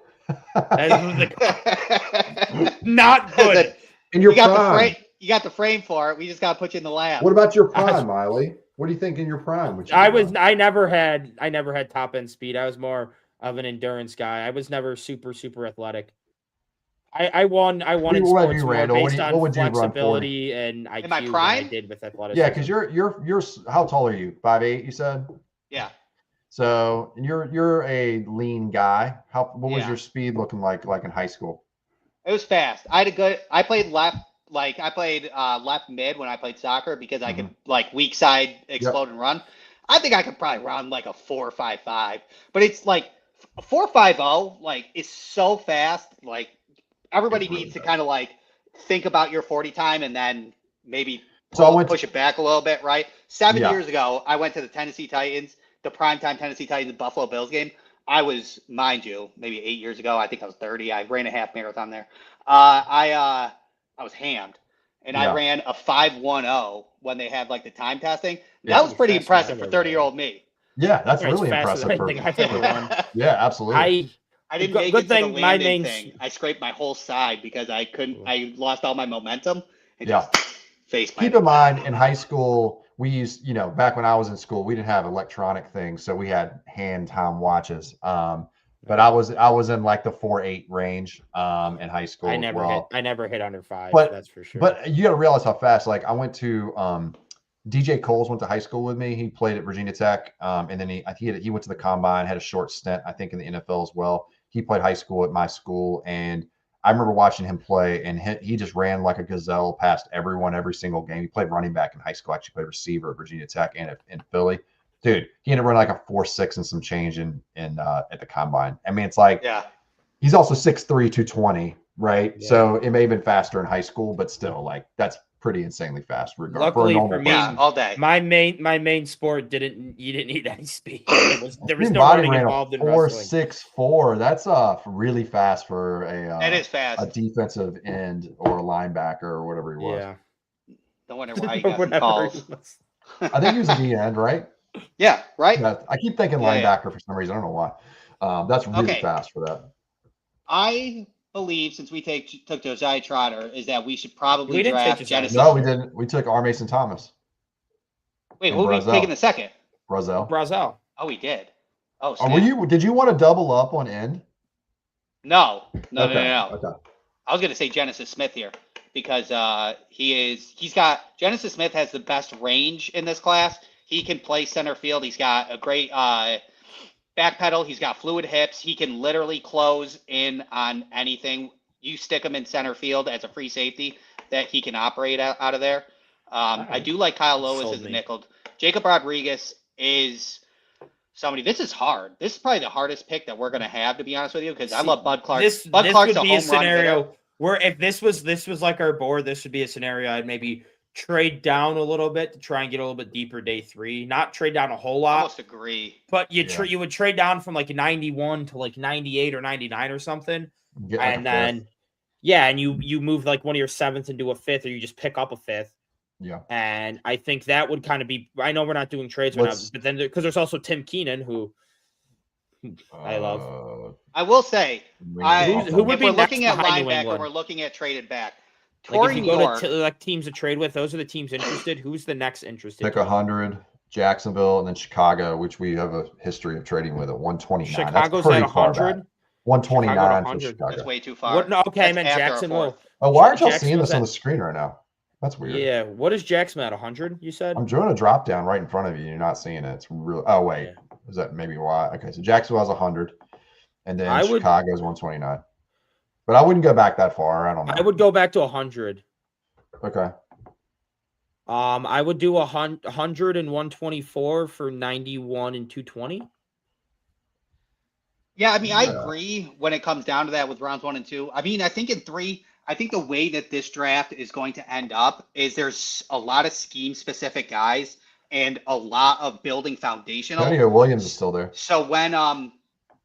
Not good. In your you got prime. the frame. You got the frame for it. We just got to put you in the lab. What about your prime, Miley? What do you think in your prime? Would you be? I never had top end speed. I was more of an endurance guy. I was never super athletic. I won in What sports would you, more Randall? based on What would you run 40? flexibility and IQ In my than I prime? did with athleticism. Yeah, because you're how tall are you? 5'8", you said. Yeah. So and you're a lean guy. What was Yeah. your speed looking like in high school? It was fast. I played left mid when I played soccer because I could like weak side explode and run. I think I could probably run like a 4.55, but it's like 4.50 like is so fast. Like everybody It's really needs to fast. kind of like think about your 40 time and then maybe So I went push it back a little bit, right? 7 Yeah. years ago, I went to the Tennessee Titans, the primetime Tennessee Titans Buffalo Bills game. I was, mind you, maybe 8 years ago. I think I was 30. I ran a half marathon there. I was hammed, and I Yeah. ran a 5:10 when they had like the time testing. That Yeah. was pretty Faster impressive than for 30-year-old me. Yeah, that's It's really faster than impressive. I think I've ever run. Yeah, absolutely. I didn't Good- make good it to thing the my landing main- thing. I scraped my whole side because I couldn't. I lost all my momentum and Yeah. just face Keep in mind, in high school, we used, back when I was in school, we didn't have electronic things, so we had hand time watches. But I was in like the 4.8 range in high school I as never well. hit under 5. But- That's for sure. But you got to realize how fast. Like I went to DJ Coles went to high school with me. He played at Virginia Tech, and then he went to the combine, had a short stint, I think, in the NFL as well. He played high school at my school, and I remember watching him play, and he just ran like a gazelle past everyone every single game. He played running back in high school, actually played receiver at Virginia Tech and in Philly. Dude, he ended up running like a 4.6 and some change in at the combine. I mean, it's like he's also 6'3", 220, right? Yeah. So it may have been faster in high school, but still, like that's pretty insanely fast. Luckily for me, all day. My main sport you didn't need any speed. There was no Body running ran involved in a wrestling. 4.64. That's really fast for That is fast. a defensive end or a linebacker or whatever he was. Yeah. Don't wonder why he got some Whatever calls. it was. I think he was a D end, right? Yeah, right. Yeah, I keep thinking Yeah, linebacker for some reason. I don't know why. That's really Okay. fast for that. I believe since we took Josiah Trotter, is that we should probably We didn't take draft Josiah. Genesis. No, we didn't. We took R. Mason Thomas. Wait, and who are we Brazel. taking the second? Brazel. Brazel. Oh, we did. Oh, Did you want to double up on end? No. Okay. I was going to say Genesis Smith here because Genesis Smith has the best range in this class. He can play center field. He's got a great back pedal. He's got fluid hips. He can literally close in on anything. You stick him in center field as a free safety that he can operate out of there. I do like Kyle Lois Sold as a me. nickel. Jacob Rodriguez is somebody. This is hard. This is probably the hardest pick that we're going to have, to be honest with you, because I love Bud Clark. Bud Clark's would be a home run hitter. scenario where if this was like our board, this would be a scenario I'd maybe trade down a little bit to try and get a little bit deeper day 3. Not trade down a whole I lot, almost agree. but you would trade down from like 91 to like 98 or 99 or something, Get like and a then fifth. and you move like one of your 7th into a 5th, or you just pick up a 5th. Yeah. And I think that would kind of be. I know we're not doing trades right now, but then because there's also Tim Keenan, who I love. I will say, Who would if be we're next looking at behind New linebacker, England? we're looking at traded back. Like Torrey if you go York, to like teams to trade with, those are the teams interested. Who's the next interested? Pick 100, Jacksonville, and then Chicago, which we have a history of trading with at 129. Chicago's That's pretty at far back. 100. 129 Chicago for 100. Chicago. that's way too far. What? No, okay, I That's meant after our Jacksonville. fourth. Oh, why aren't y'all seeing Jacksonville's this on at- the screen right now? That's weird. Yeah. What is Jackson at 100? You said. I'm doing a drop down right in front of you. You're not seeing it. It's real. Oh wait, Yeah. is that maybe why? Okay, so Jacksonville has 100, and then I would- Chicago's 129. But I wouldn't go back that far. I don't know. I would go back to 100. Okay. I would do 100 and 124 for 91 and 220. Yeah, I mean, I Yeah. agree when it comes down to that with rounds 1 and 2. I mean, I think in 3, I think the way that this draft is going to end up is there's a lot of scheme specific guys and a lot of building foundational. Antonio Williams is still there. So when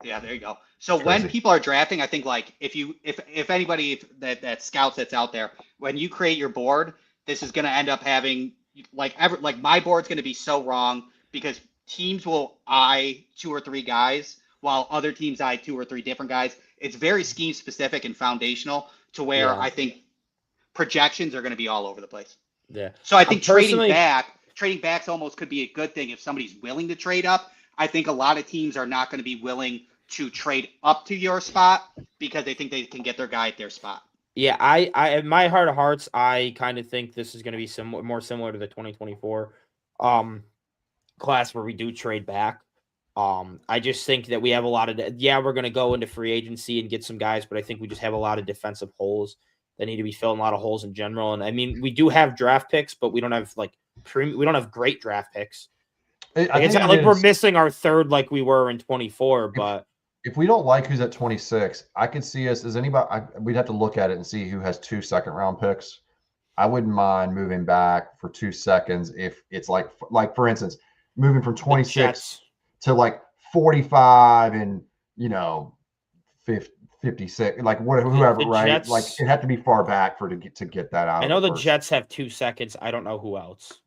yeah, there you go. So when Crazy. people are drafting, I think like if anybody that scouts that's out there, when you create your board, this is going to end up having like my board's going to be so wrong because teams will eye 2 or 3 guys while other teams eye 2 or 3 different guys. It's very scheme specific and foundational to where Yeah. I think projections are going to be all over the place. Yeah. So I think trading personally- backs almost could be a good thing if somebody's willing to trade up. I think a lot of teams are not going to be willing to trade up to your spot because they think they can get their guy at their spot. Yeah, I in my heart of hearts, I kind of think this is going to be more similar to the 2024 class where we do trade back. I just think that we have a lot of we're going to go into free agency and get some guys, but I think we just have a lot of defensive holes that need to be filled, a lot of holes in general. And I mean, we do have draft picks, but we don't have we don't have great draft picks. It's not like we're missing our third like we were in 24, but If we don't like who's at 26, I could see us as anybody. We'd have to look at it and see who has 2 second-round picks. I wouldn't mind moving back for 2 seconds if it's like for instance, moving from 26 Jets. to like 45 and 56, like whoever, The right? Jets- Like it had to be far back to get that out. I know of the first. Jets have 2 seconds. I don't know who else.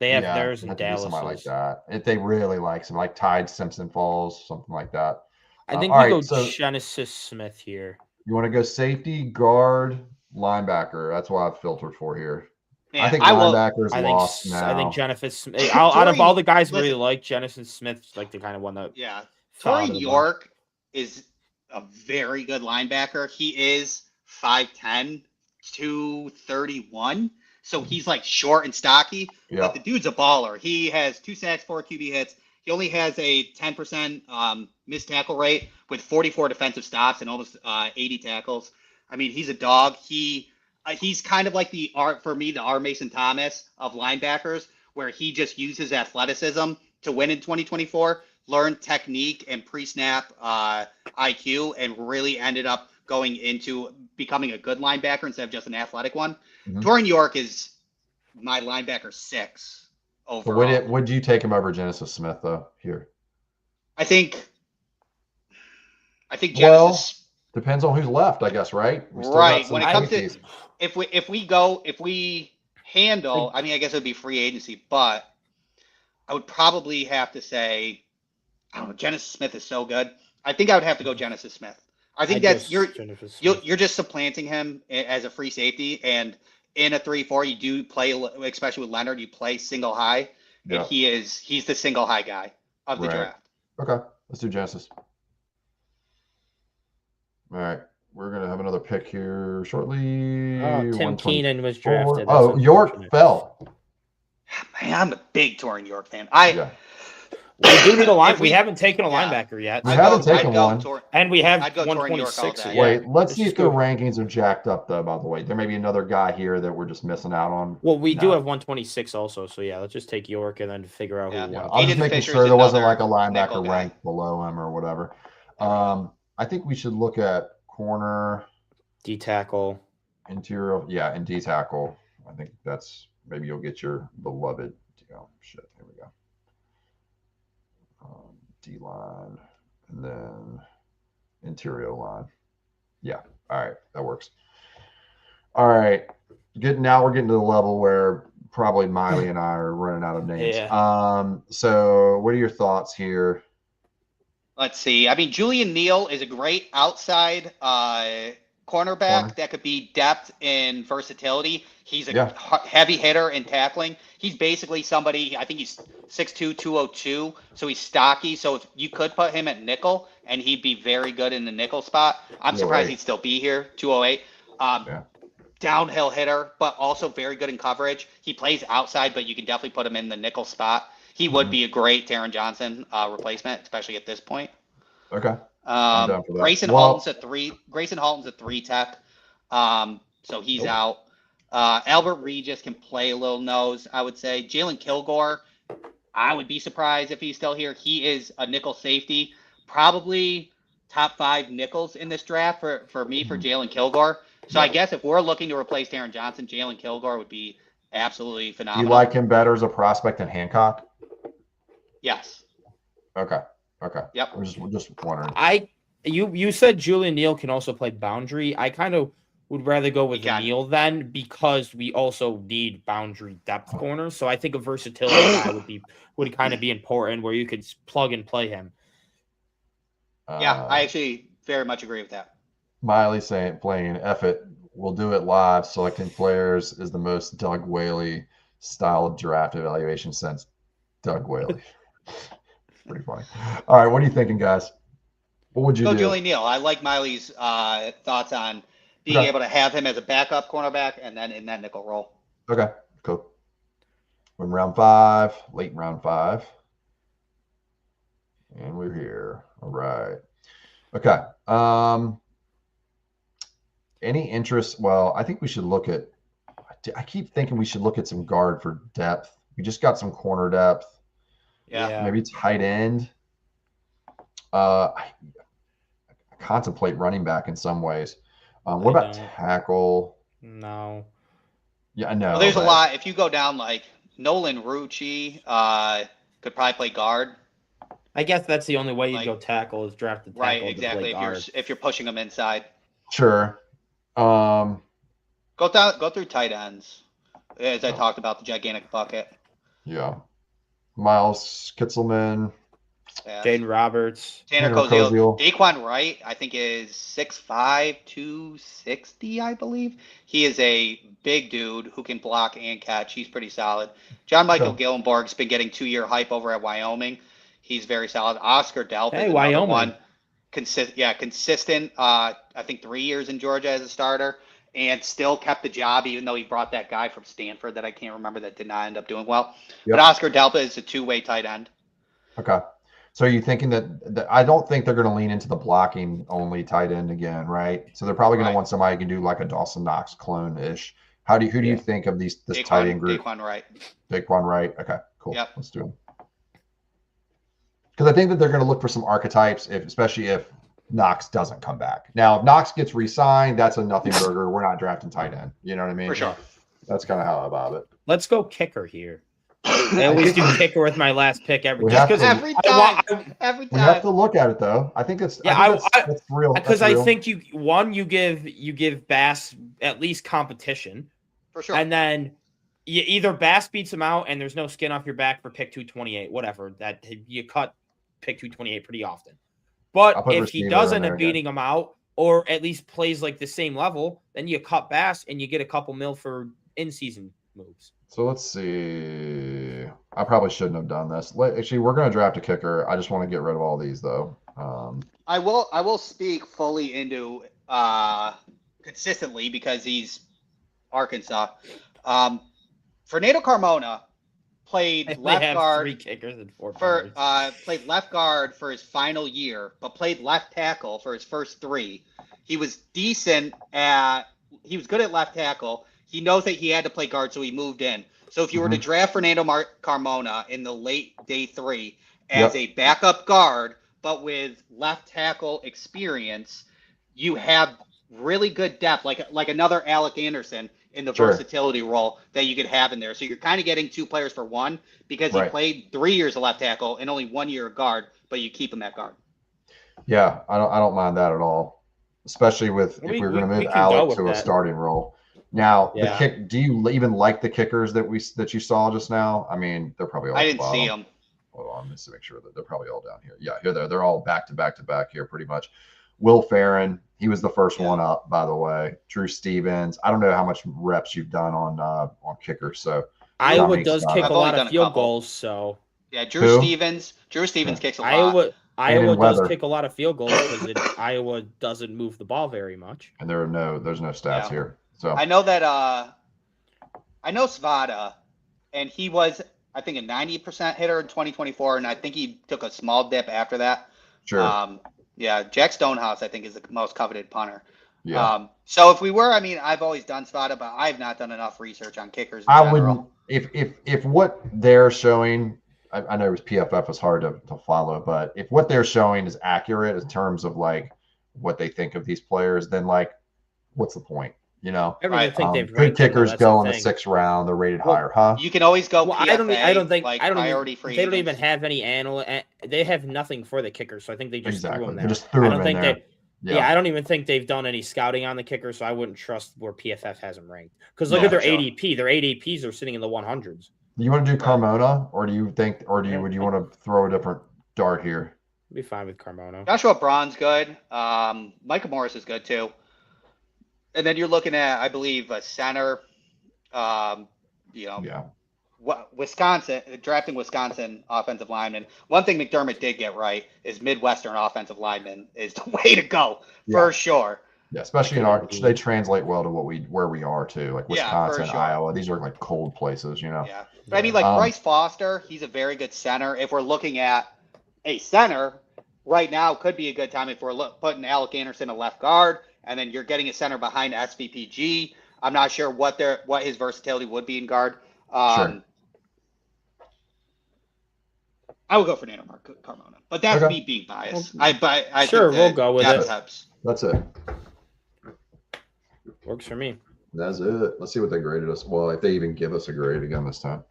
They have theirs it in had to be somebody like Dallas. that. If they really like some, like Tide Simpson Falls, something like that. I think all we right, go so Genesis Smith here. you want to go safety, guard, linebacker. That's what I've filtered for here. Man, I think I will. linebacker's I lost now. think Genesis Smith. Out of all the guys we really listen. like, Genesis Smith's like the kind of one that. Yeah, fell out Tori of the York is a very good linebacker. He is 5'10", 231. So he's like short and stocky, but the dude's a baller. He has 2 sacks, 4 QB hits. He only has a 10% missed tackle rate with 44 defensive stops and almost 80 tackles. I mean, he's a dog. He's kind of like the R. Mason Thomas of linebackers, where he just uses athleticism to win in 2024, learned technique and pre-snap IQ, and really ended up going into becoming a good linebacker instead of just an athletic one. Mhm. Torian York is my linebacker 6 overall. So would you take him over Genesis Smith though? Here, I think Genesis. Well, depends on who's left, I guess. Right. We still got Right. some When it comes to safeties. if we handle, I mean, I guess it would be free agency, but I would probably have to say, I don't know, Genesis Smith is so good. I think I would have to go Genesis Smith. I think that's you're just supplanting him as a free safety, and in a 3-4, you do play, especially with Leonard, you play single high, and he's the single high guy of the draft. Okay, let's do Genesis. All right, we're gonna have another pick here shortly. Tim Keenan was drafted. Oh, York fell. Man, I'm a big Torian York fan. We do need a line. We haven't taken a linebacker yet. We haven't taken one. And we have I'd go Torian York all 126. day. Yeah. Wait, let's This see is if the good. rankings are jacked up, though, by the way. There may be another guy here that we're just missing out on. Well, we do No. have 126 also. So yeah, let's just take York and then figure out who we want. I'm just Aiden making Fisher's sure there wasn't another like a nickel linebacker guy. ranked below him or whatever. I think we should look at corner, D tackle, interior, and D tackle. I think that's maybe you'll get your beloved. Oh, shit, here we go. D line, and then interior line. Yeah, all right, that works. All right, now we're getting to the level where probably Miley and I are running out of names. Yeah. So what are your thoughts here? Let's see. I mean, Julian Neal is a great outside cornerback that could be depth and versatility. He's a heavy hitter in tackling. He's basically somebody, I think he's 6'2", 202, so he's stocky. So if you could put him at nickel, and he'd be very good in the nickel spot. I'm surprised he'd still be here, 208. Downhill hitter, but also very good in coverage. He plays outside, but you can definitely put him in the nickel spot. He would be a great Taron Johnson replacement, especially at this point. Okay. I'm down for that. Grayson Halton's a 3. Grayson Halton's a 3 tech, so he's out. Albert Regis can play a little nose, I would say. Jalen Kilgore, I would be surprised if he's still here. He is a nickel safety, probably top 5 nickels in this draft for me for Jalen Kilgore. So I guess if we're looking to replace Taron Johnson, Jalen Kilgore would be absolutely phenomenal. You like him better as a prospect than Hancock? Yes. Okay. Yep. I'm just wondering. You said Julian Neal can also play boundary. I kind of would rather go with Neal then, because we also need boundary depth corners. So I think a versatility guy would kind of be important, where you could plug and play him. Yeah, I actually very much agree with that. Miley playing F it. We'll do it live. Selecting players is the most Doug Whaley style of draft evaluation since Doug Whaley. Pretty funny. All right, what are you thinking, guys? What would you do? Julian Neal. I like Miley's thoughts on being able to have him as a backup cornerback and then in that nickel role. Okay, cool. We're in round 5, late in round 5. And we're here. All right. Okay. Any interest? Well, I think we should look at, I keep thinking we should look at some guard for depth. We just got some corner depth. Yeah. Maybe tight end. I contemplate running back in some ways. What about tackle? No. Yeah, I know. Well, there's a lot. If you go down like Nolan Rucci, could probably play guard. I guess that's the only way you Like- go tackle is draft the tackle Right, to exactly. play guard. If you're pushing them inside, Sure. go through tight ends. As I talked about the gigantic bucket. Yeah. Miles Kitzelman. Yeah. Jaden Roberts. Tanner Tanner Koziel. Koziel. Daquan Wright, I think, is 6'5", 260, I believe. He is a big dude who can block and catch. He's pretty solid. John Michael Gillenborg's been getting 2-year hype over at Wyoming. He's very solid. Oscar Delp is another Wyoming. one. Consistent. I think 3 years in Georgia as a starter, and still kept the job, even though he brought that guy from Stanford that I can't remember that did not end up doing well. Yep. But Oscar Delp is a two-way tight end. Okay. So are you thinking that I don't think they're going to lean into the blocking only tight end again, right? So they're probably going to want somebody who can do like a Dawson Knox clone ish. Who do you think of this tight end group? Daquan Wright. Daquan Wright. Okay, cool. Yep. Let's do them. Because I think that they're going to look for some archetypes, especially if Knox doesn't come back. Now, if Knox gets re-signed, that's a nothing burger. We're not drafting tight end. You know what I mean? For sure. That's kind of how I about it. Let's go kicker here. I always do kicker with my last pick every We just have to. because Every time. Every We have time. to look at it though. I think it's that's real. because that's I real. think you give Bass at least competition, For sure. and then either Bass beats him out and there's no skin off your back for pick 228, whatever that you cut pick 228 pretty often. But I'll put if he receiver does in end there up beating him out, or at least plays like the same level, then you cut Bass and you get a couple mil for in-season moves. So let's see. I probably shouldn't have done this. Actually, we're going to draft a kicker. I just want to get rid of all these though. I will speak fully into consistently because he's Arkansas. Fernando Carmona played They left have guard 3 kickers and 4 for punters. played left guard for his final year, but played left tackle for his first 3. He was decent he was good at left tackle. He knows that he had to play guard, so he moved in. So if you were to draft Fernando Carmona in the late day 3 as a backup guard, but with left tackle experience, you have really good depth, like another Alec Anderson in the versatility role that you could have in there. So you're kind of getting 2 players for one because he played 3 years of left tackle and only 1 year of guard, but you keep him at guard. Yeah, I don't mind that at all, especially if we're going to move Alec to a starting role. Now, the kick. Do you even like the kickers that you saw just now? I mean, they're probably all. I didn't see them. Hold on, just to make sure that they're probably all down here. Yeah, here they're all back to back here, pretty much. Will Farron, he was the first one up, by the way. Drew Stevens. I don't know how much reps you've done on kickers. So Iowa does kick a lot of field goals. So yeah, Drew Stevens kicks a lot. Iowa does kick a lot of field goals because Iowa doesn't move the ball very much. And there's no stats here. So I know that I know Svada, and he was I think a 90% hitter in 2024, and I think he took a small dip after that. Sure. Yeah, Jack Stonehouse I think is the most coveted punter. Yeah. So if we were, I mean, I've always done Svada, but I've not done enough research on kickers. I wouldn't if what they're showing. I know PFF is hard to follow, but if what they're showing is accurate in terms of like what they think of these players, then like, what's the point? You know, good kickers go in the 6th round. They're rated higher, huh? You can always go. Well, PFA, I don't think priority free. They don't even have any They have nothing for the kickers, so I think they just threw them there. They just threw them in there. Yeah, I don't even think they've done any scouting on the kicker, so I wouldn't trust where PFF has them ranked. Because look at their ADP. Their ADPs are sitting in the 100s. Do you want to do Carmona, or would you want to throw a different dart here? Be fine with Carmona. Joshua Braun's good. Micah Morris is good too. And then you're looking at, I believe, a center. Wisconsin drafting Wisconsin offensive lineman. One thing McDermott did get right is Midwestern offensive lineman is the way to go for sure. Yeah, especially they translate well to where we are too, like Wisconsin, Iowa. These are like cold places, you know. Yeah, but I mean, like Bryce Foster, he's a very good center. If we're looking at a center right now, could be a good time if we're putting Alec Anderson a left guard, and then you're getting a center behind SVPG. I'm not sure what his versatility would be in guard. Sure. I would go for Fernando Carmona, but that's me being biased. I sure, we'll go with it. That's it. Works for me. That's it. Let's see what they graded us. Well, if they even give us a grade again this time.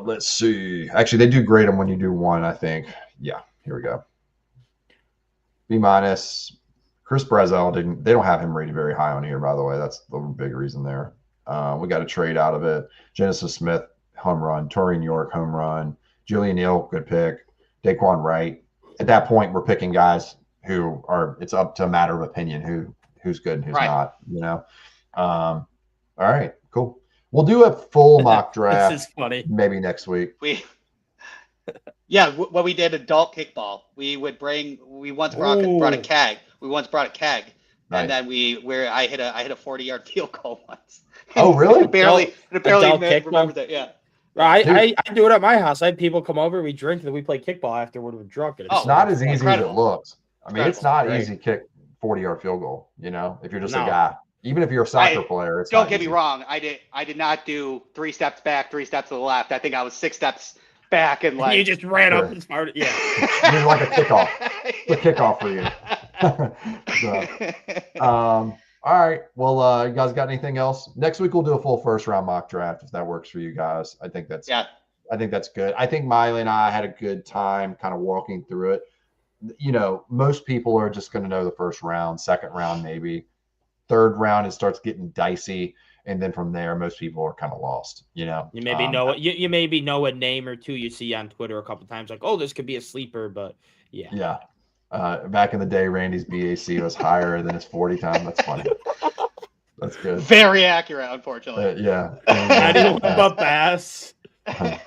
Let's see. Actually, they do grade them when you do one, I think. Yeah, here we go. B-. Chris Brazel they don't have him rated very high on here, by the way. That's the big reason there. We got a trade out of it. Genesis Smith, home run. Torian York, home run. Julian Neal, good pick. Daquan Wright. At that point, we're picking guys who are, it's up to a matter of opinion who's good and who's not, you know. All right, cool. We'll do a full mock draft. This is funny. Maybe next week. When we did adult kickball, we once brought a keg. We once brought a keg, Nice. and then I hit a 40-yard field goal once. Oh, really? barely adult remember kickball? that. Yeah. I do it at my house. I had people come over, we drink, and then we play kickball afterward. We're drunk. It's not as easy as it looks. I mean, it's not Right. easy to kick 40-yard field goal, you know, if you're just a No. guy. Even if you're a soccer player, it's Don't not get me easy. wrong. I did not do 3 steps back, 3 steps to the left. I think I was 6 steps back and like You just ran up Sure. as hard. Yeah. It's like a kickoff. It's a kickoff for you. So, all right. Well, you guys got anything else? Next week we'll do a full first round mock draft if that works for you guys. I think that's good. I think Miley and I had a good time kind of walking through it. You know, most people are just going to know the first round, second round maybe. Third round it starts getting dicey, and then from there most people are kind of lost. You know, You maybe you maybe know a name or two you see on Twitter a couple times, like, oh, this could be a sleeper, but yeah. Yeah. Back in the day, Randy's BAC was higher than his 40 time. That's funny. That's good. Very accurate, unfortunately. Yeah. I didn't know about Bass. That's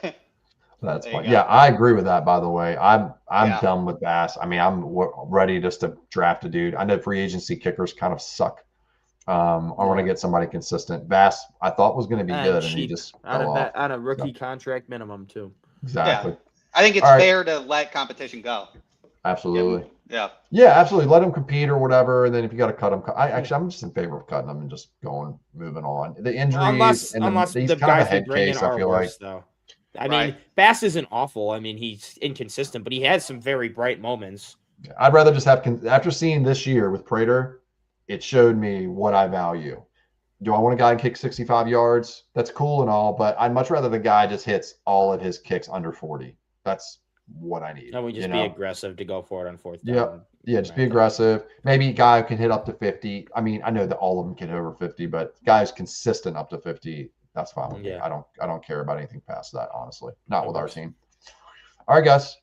There fine. you go. Yeah, I agree with that. By the way, I'm Yeah. done with Bass. I mean, I'm ready just to draft a dude. I know free agency kickers kind of suck. I want to get somebody consistent. Bass, I thought was going to be And good, and he cheap. just on fell off. a rookie contract minimum too. Exactly. I think it's All right. fair to let competition go. Absolutely. Yeah. Yeah, absolutely. Let them compete or whatever, and then if you got to cut them, I'm just in favor of cutting them and just moving on. The injuries Unless he's the kind of a guys we head bring in case. I are feel like. worse, though. I mean, Bass isn't awful. I mean, he's inconsistent, but he has some very bright moments. I'd rather just have after seeing this year with Prater, it showed me what I value. Do I want a guy who kicks 65 yards? That's cool and all, but I'd much rather the guy just hits all of his kicks under 40. That's what I need. And we just be aggressive to go for it on fourth down. Yeah. Yeah, just be aggressive. Maybe a guy who can hit up to 50. I mean, I know that all of them can hit over 50, but guys consistent up to 50, that's fine with me. I don't care about anything past that, honestly. Not with our team. All right, guys.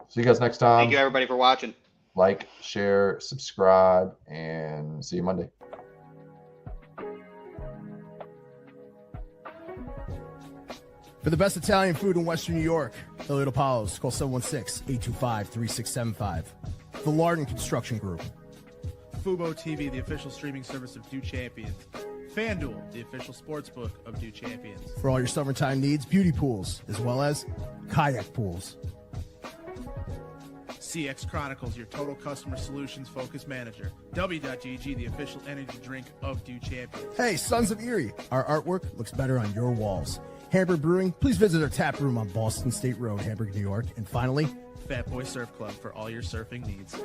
See you guys next time. Thank you, everybody, for watching. Like, share, subscribe, and see you Monday. For the best Italian food in Western New York, Elliot Apollos, call 716-825-3675. The Lardon Construction Group. Fubo TV, the official streaming service of Do Champions. FanDuel, the official sportsbook of Do Champions. For all your summertime needs, beauty pools, as well as kayak pools. CX Chronicles, your total customer solutions focused manager. W.GG, the official energy drink of Do Champions. Hey, Sons of Erie, our artwork looks better on your walls. Hamburg Brewing, please visit our tap room on Boston State Road, Hamburg, New York. And finally, Fat Boy Surf Club for all your surfing needs.